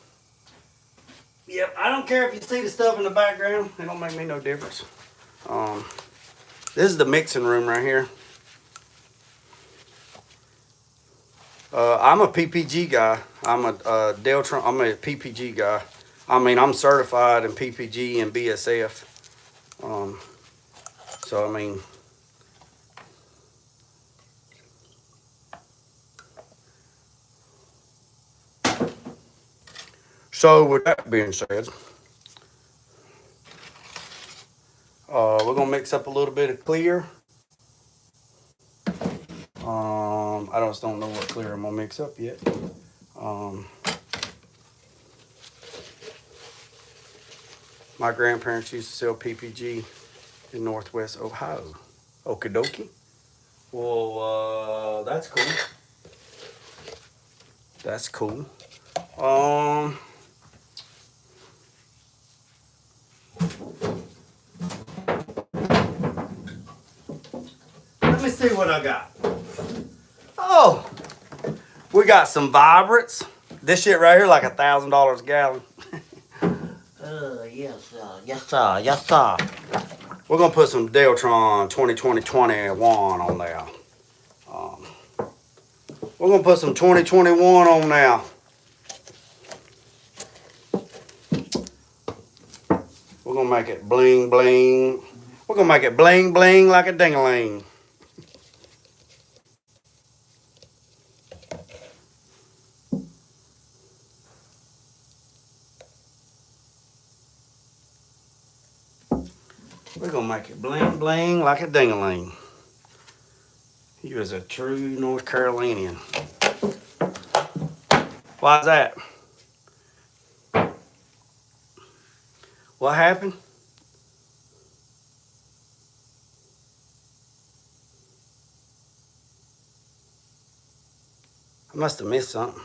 Yep, I don't care if you see the stuff in the background. It don't make me no difference. This is the mixing room right here. I'm a PPG guy. I'm a Deltron. I'm a PPG guy. I mean, I'm certified in PPG and BSF. So I mean, so with that being said, we're gonna mix up a little bit of clear. I just don't know what clear I'm gonna mix up yet. My grandparents used to sell PPG in Northwest Ohio. Okie dokie. Well, that's cool. That's cool. Let me see what I got. Oh, we got some vibrants. This shit right here like $1,000 a gallon. Yes sir. We're gonna put some Deltron 2021 on there. We're gonna put some 2021 on now. We're gonna make it bling bling. We're gonna make it bling bling like a ding-a-ling. We're gonna make it bling bling like a ding-a-ling. He was a true North Carolinian. Why's that? What happened? I must have missed something.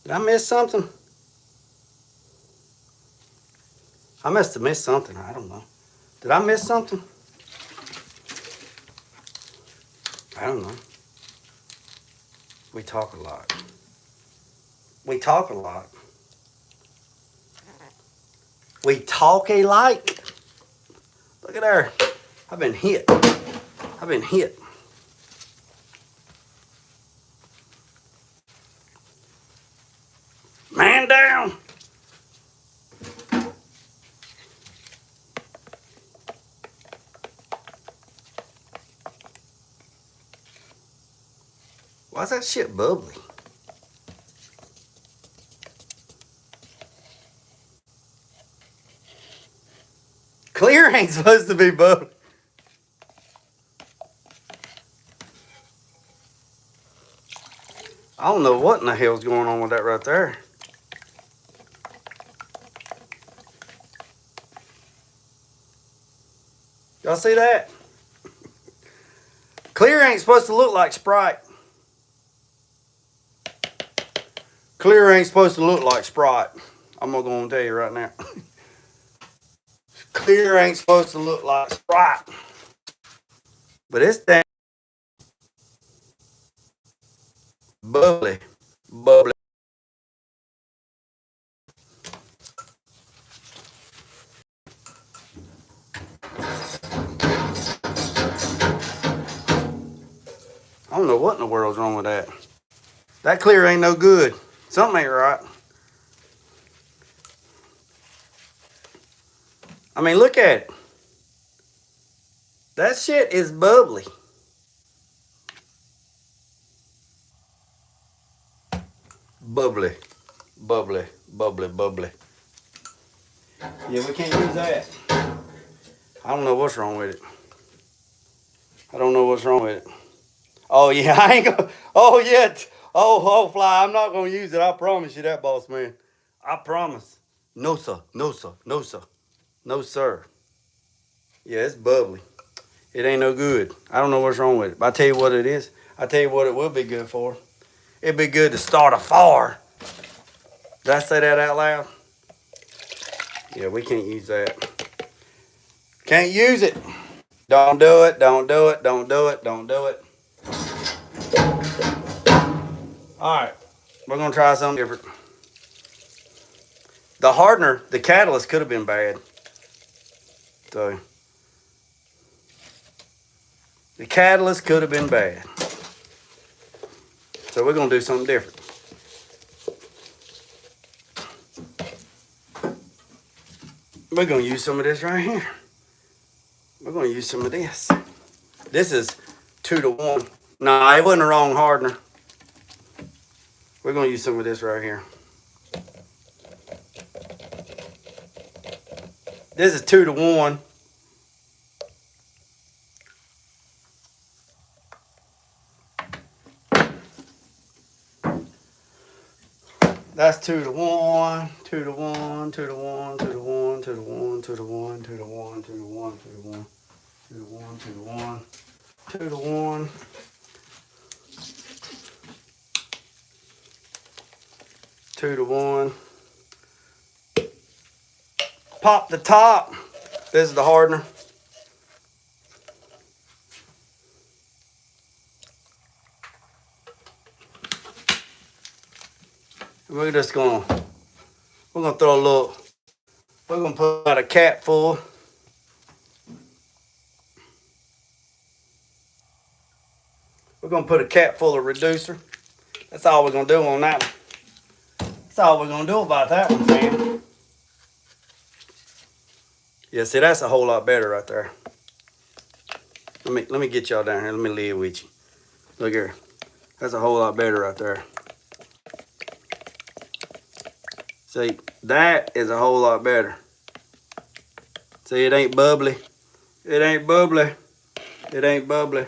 Did I miss something? I must have missed something. I don't know. Did I miss something? I don't know. We talk a lot. We talk a lot. We talk a like. Look at there. I've been hit. I've been hit. Man down. Why's that shit bubbly? Clear ain't supposed to be bubbly. I don't know what in the hell's going on with that right there. Y'all see that? Clear ain't supposed to look like Sprite. Clear ain't supposed to look like Sprite. I'm gonna go and tell you right now. Clear ain't supposed to look like Sprite. But it's damn bubbly. Bubbly. I don't know what in the world's wrong with that. That clear ain't no good. Something ain't right. I mean, look at it. That shit is bubbly. Bubbly. Bubbly. Bubbly. Bubbly. Yeah, we can't use that. I don't know what's wrong with it. I don't know what's wrong with it. Oh, yeah, I ain't gonna. Oh, yeah. Oh, fly. I'm not gonna use it. I promise you that, boss man. I promise. No, sir. No, sir. No, sir. No, sir. Yeah, it's bubbly. It ain't no good. I don't know what's wrong with it. But I tell you what it is. I tell you what it will be good for. It'd be good to start a fire. Did I say that out loud? Yeah, we can't use that. Can't use it. Don't do it. Don't do it. Don't do it. Don't do it. All right. We're going to try something different. The hardener, the catalyst could have been bad. So, the catalyst could have been bad. So we're going to do something different. We're going to use some of this right here. We're going to use some of this. This is 2-to-1. Nah, it wasn't the wrong hardener. We're going to use some of this right here. This is 2-to-1. That's 2-to-1, 2-to-1, 2-to-1, 2-to-1, 2-to-1, 2-to-1, 2-to-1, 2-to-1, 2-to-1, 2-to-1, 2-to-1, 2-to-1. 2-to-1. Pop the top. This is the hardener. We're just gonna throw a little, we're gonna put out a cap full. We're gonna put a cap full of reducer. That's all we're gonna do on that one. That's all we're gonna do about that one, fam. Yeah, see, that's a whole lot better right there. Let me get y'all down here. Let me live with you. Look here. That's a whole lot better right there. See, that is a whole lot better. See, it ain't bubbly. It ain't bubbly. It ain't bubbly.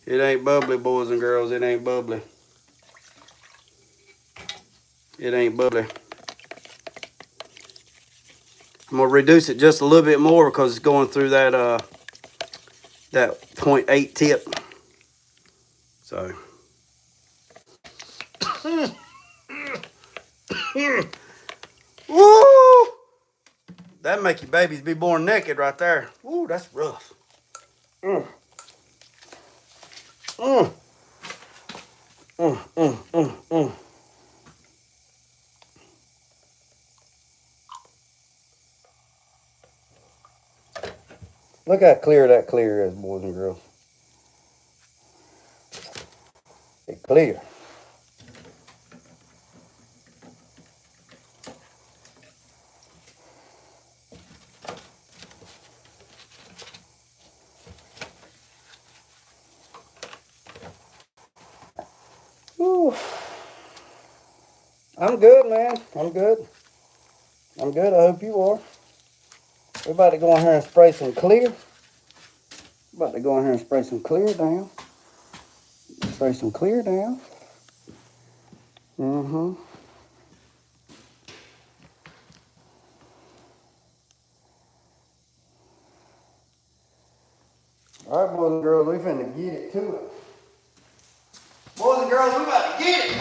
It ain't bubbly, boys and girls. It ain't bubbly. It ain't bubbly. I'm gonna reduce it just a little bit more because it's going through that that 0.8 tip. So. Woo! That make your babies be born naked right there. Woo, that's rough. Mm. Mm. Mm, mm, mm, mm. Look how clear that clear is, boys and girls. It's clear. Whew. I'm good, man. I'm good. I'm good. I hope you are. We're about to go in here and spray some clear. About to go in here and spray some clear down. Spray some clear down. Mm-hmm. All right, boys and girls, we finna get it to it. Boys and girls, we about to get it.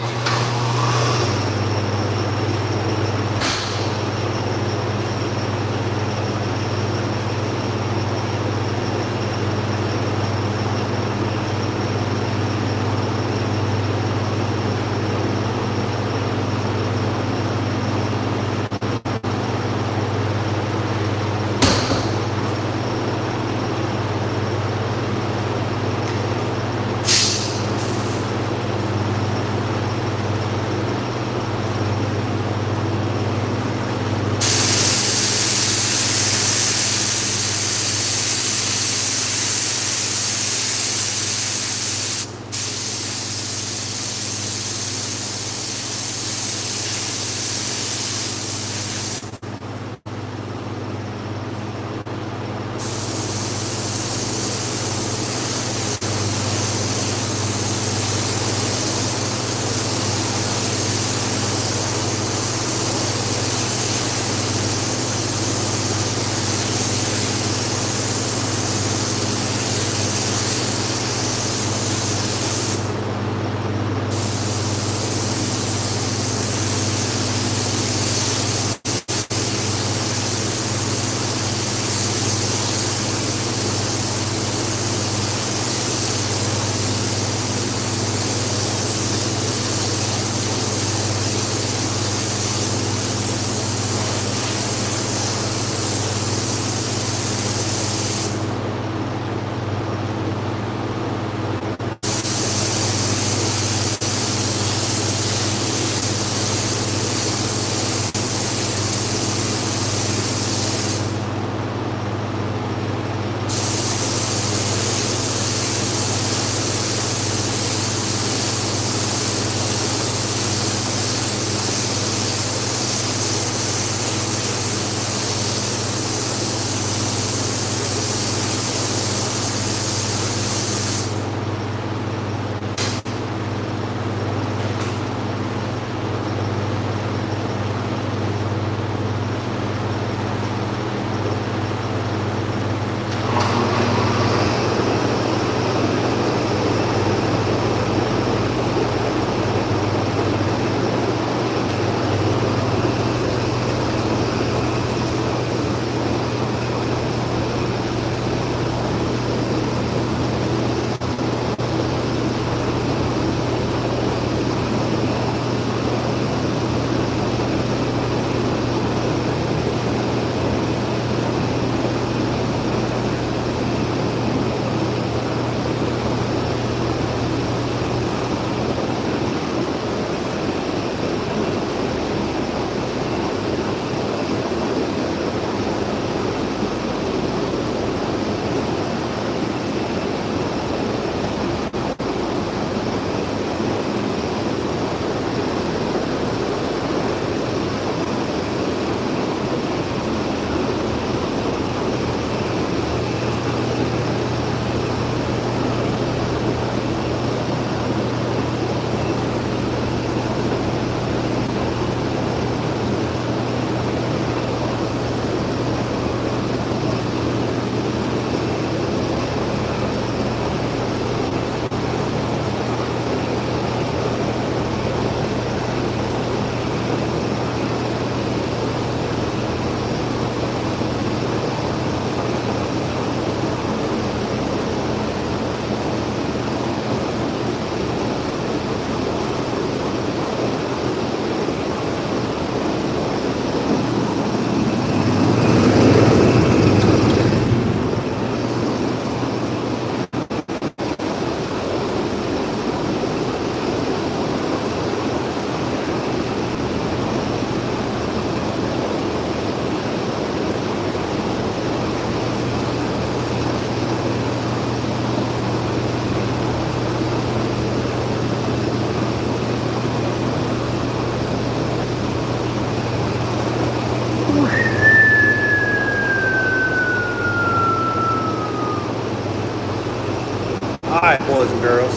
boys and girls.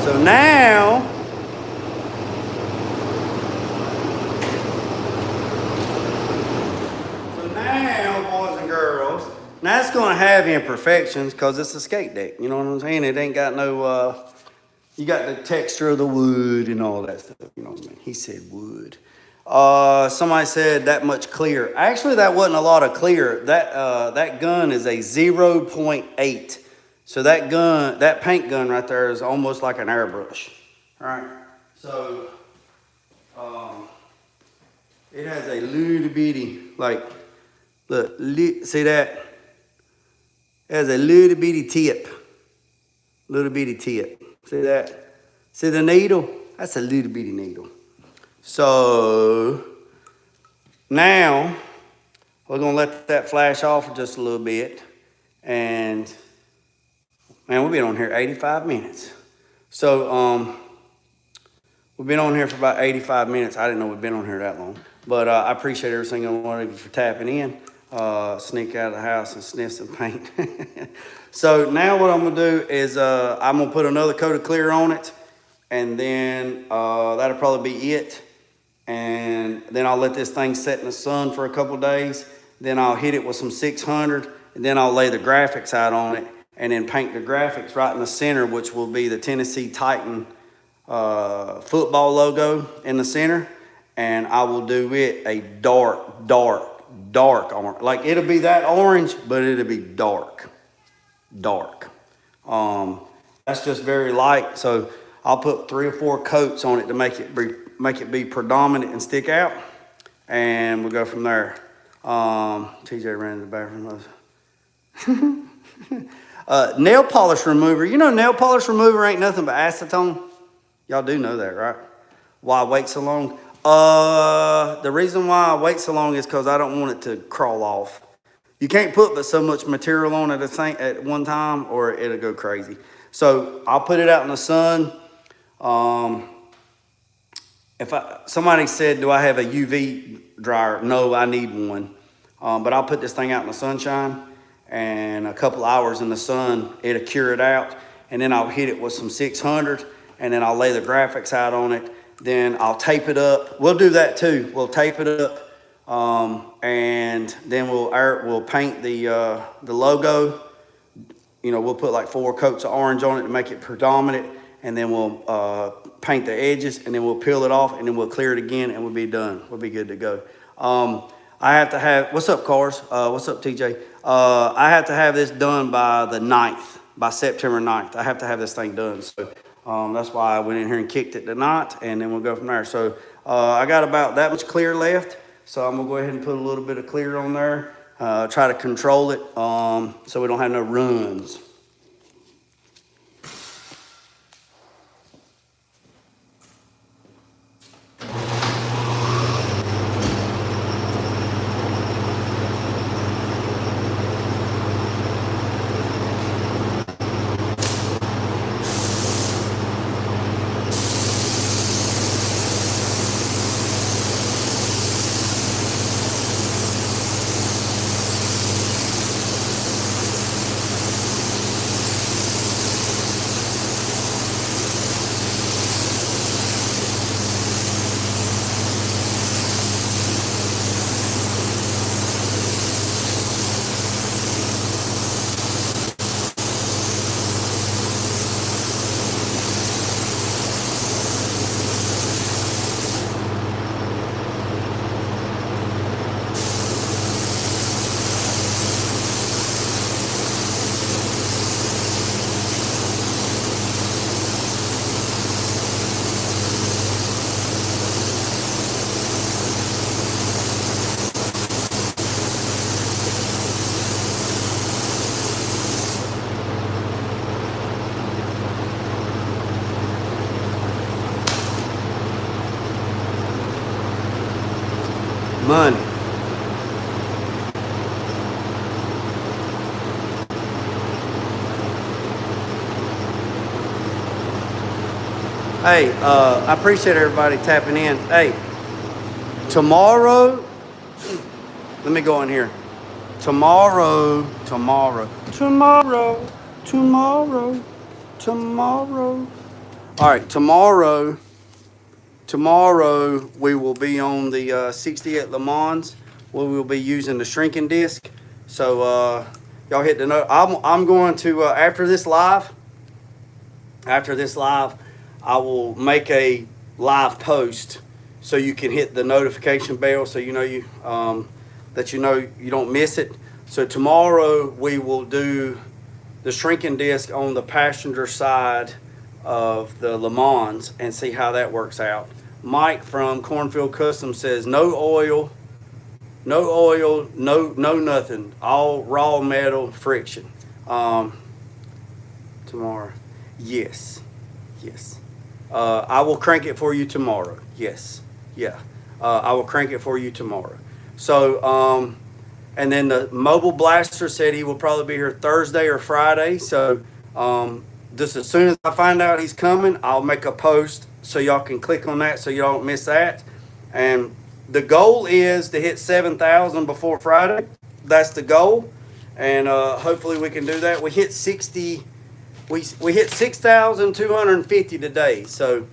So now, boys and girls, now it's gonna have imperfections because it's a skate deck. You know what I'm saying? It ain't got no, you got the texture of the wood and all that stuff. You know what I mean? He said wood. Somebody said that much clear. Actually, that wasn't a lot of clear. That gun is a 0.8. So that gun, that paint gun right there is almost like an airbrush. All right. So, it has a little bitty, like, look, see that? It has a little bitty tip. Little bitty tip. See that? See the needle? That's a little bitty needle. So now we're gonna let that flash off for just a little bit. And man, we've been on here 85 minutes. So we've been on here for about 85 minutes. I didn't know we'd been on here that long. But I appreciate every single one of you for tapping in. Sneak out of the house and sniff some paint. So now what I'm gonna do is I'm gonna put another coat of clear on it, and then that'll probably be it. And then I'll let this thing set in the sun for a couple days. Then I'll hit it with some 600, and then I'll lay the graphics out on it, and then paint the graphics right in the center, which will be the Tennessee Titan football logo in the center. And I will do it a dark orange. Like, it'll be that orange, but it'll be dark. That's just very light. So I'll put 3 or 4 coats on it to make it be predominant and stick out. And we'll go from there. TJ ran to the bathroom. Nail polish remover. You know, nail polish remover ain't nothing but acetone. Y'all do know that, right? Why I wait so long? The reason why I wait so long is because I don't want it to crawl off. You can't put but so much material on it at one time, or it'll go crazy. So I'll put it out in the sun. Somebody said, do I have a UV dryer? No, I need one. But I'll put this thing out in the sunshine, and a couple hours in the sun, it'll cure it out. And then I'll hit it with some 600, and then I'll lay the graphics out on it. Then I'll tape it up. We'll do that too. We'll tape it up, and then we'll paint the logo. You know, we'll put like 4 coats of orange on it to make it predominant, and then we'll paint the edges, and then we'll peel it off, and then we'll clear it again, and we'll be done. We'll be good to go. I have to have, what's up, Cars? What's up, TJ? I have to have this done by the 9th, by September 9th. I have to have this thing done. So that's why I went in here and kicked it tonight, and then we'll go from there. So I got about that much clear left. So I'm gonna go ahead and put a little bit of clear on there. Try to control it so we don't have no runs. Money. Hey, I appreciate everybody tapping in. Hey, tomorrow, let me go in here. Tomorrow, Tomorrow. All right, tomorrow we will be on the 60 at Le Mans, where we'll be using the shrinking disc. So y'all hit the note. I'm going to after this live, I will make a live post so you can hit the notification bell so you know that you don't miss it. So tomorrow we will do the shrinking disc on the passenger side of the Le Mans and see how that works out. Mike from Cornfield Custom says no oil, no nothing, all raw metal friction. Tomorrow, yes. I will crank it for you tomorrow. Yes, yeah, I will crank it for you tomorrow. So and then the mobile blaster said he will probably be here Thursday or Friday. So just as soon as I find out he's coming, I'll make a post so y'all can click on that so y'all don't miss that. And the goal is to hit 7,000 before Friday. That's the goal. And hopefully we can do that. We hit 60. We hit 6,250 today. So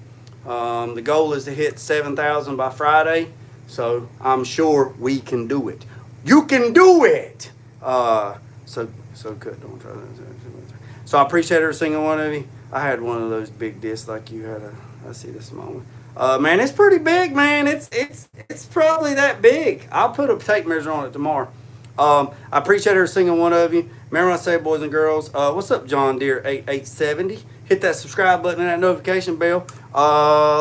the goal is to hit 7,000 by Friday. So I'm sure we can do it. You can do it. So good. Don't try that. So I appreciate every single one of you. I had one of those big discs like you had. I see this moment. Man, it's pretty big, man. It's probably that big. I'll put a tape measure on it tomorrow. I appreciate every single one of you. Remember what I say, boys and girls. What's up, John Deere 8870? Hit that subscribe button and that notification bell.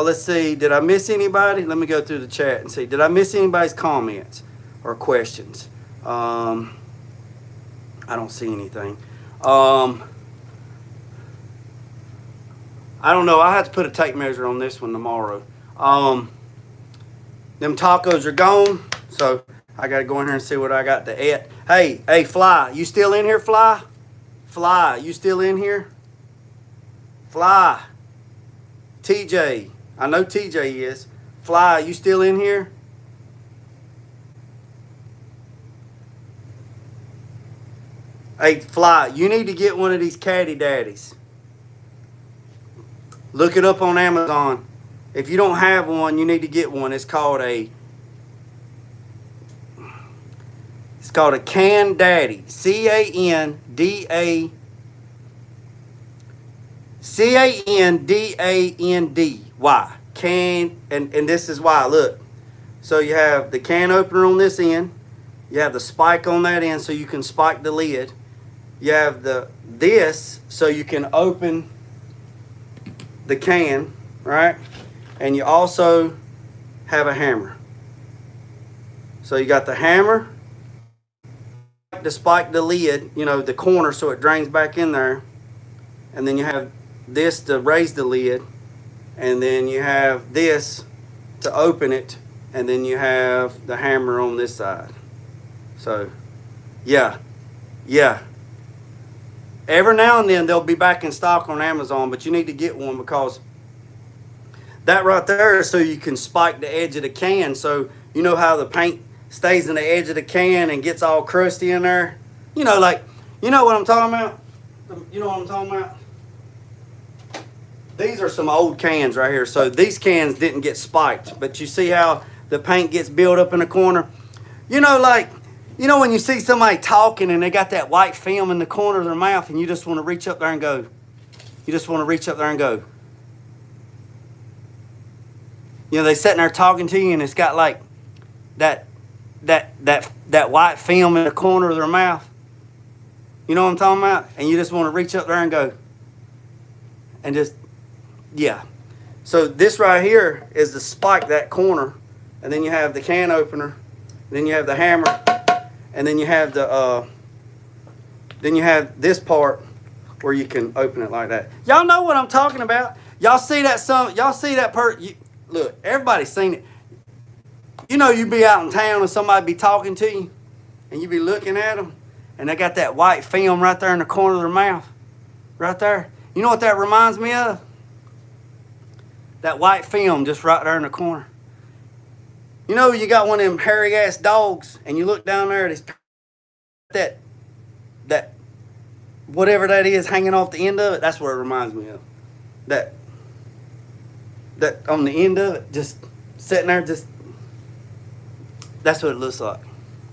Let's see. Did I miss anybody? Let me go through the chat and see. Did I miss anybody's comments or questions? I don't see anything. I don't know. I have to put a tape measure on this one tomorrow. Them tacos are gone, so I got to go in here and see what I got to eat. Hey, Fly, you still in here, Fly? Fly, you still in here? Fly. TJ, I know TJ is. Fly, you still in here? Hey, Fly, you need to get one of these caddy daddies. Look it up on Amazon. If you don't have one, you need to get one. It's called a Can Daddy. CANDANDY. Can, and this is why. Look. So you have the can opener on this end. You have the spike on that end so you can spike the lid. You have this so you can open the can, right? And you also have a hammer. So you got the hammer to spike the lid, the corner so it drains back in there. And then you have this to raise the lid. And then you have this to open it. And then you have the hammer on this side. So, yeah. Every now and then they'll be back in stock on Amazon, but you need to get one because that right there is so you can spike the edge of the can. So you know how the paint stays in the edge of the can and gets all crusty in there? You know what I'm talking about? You know what I'm talking about? These are some old cans right here. So these cans didn't get spiked, but you see how the paint gets built up in the corner? When you see somebody talking and they got that white film in the corner of their mouth and you just want to reach up there and go. They sitting there talking to you and it's got like that white film in the corner of their mouth. You know what I'm talking about? And you just want to reach up there and go. And just, yeah. So this right here is to spike that corner. And then you have the can opener. Then you have the hammer. And then you have this part where you can open it like that. Y'all know what I'm talking about. Y'all see that look, everybody's seen it. You be out in town and somebody be talking to you and you be looking at them and they got that white film right there in the corner of their mouth. Right there. You know what that reminds me of? That white film just right there in the corner. You got one of them hairy ass dogs and you look down there and it's that whatever that is hanging off the end of it, that's what it reminds me of. That on the end of it, just sitting there, just, that's what it looks like,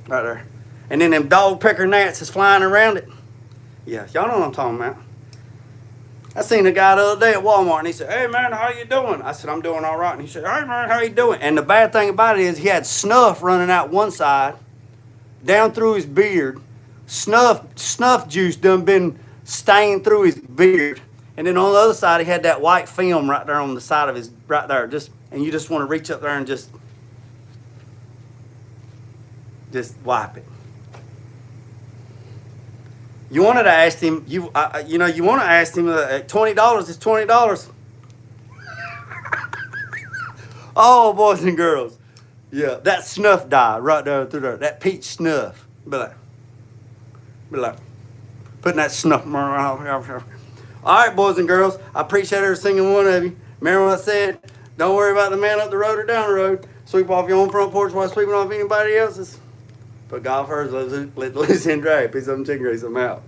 right there. And then them dog pecker gnats is flying around it. Yeah, y'all know what I'm talking about. I seen a guy the other day at Walmart, and he said, "Hey man, how you doing?" I said, "I'm doing all right." And he said, "Hey man, how you doing?" And the bad thing about it is he had snuff running out one side, down through his beard. Snuff juice done been stained through his beard. And then on the other side, he had that white film right there on the side of his, right there. And you just want to reach up there and just wipe it. You wanted to ask him, you want to ask him, $20 is $20. Oh, boys and girls. Yeah, that snuff dye right there through there, that peach snuff. Be like, putting that snuff. All right, boys and girls, I appreciate every single one of you. Remember what I said? Don't worry about the man up the road or down the road. Sweep off your own front porch while sweeping off anybody else's. Put golf first, let the loose end drag. Peace up and chicken grease. I'm out.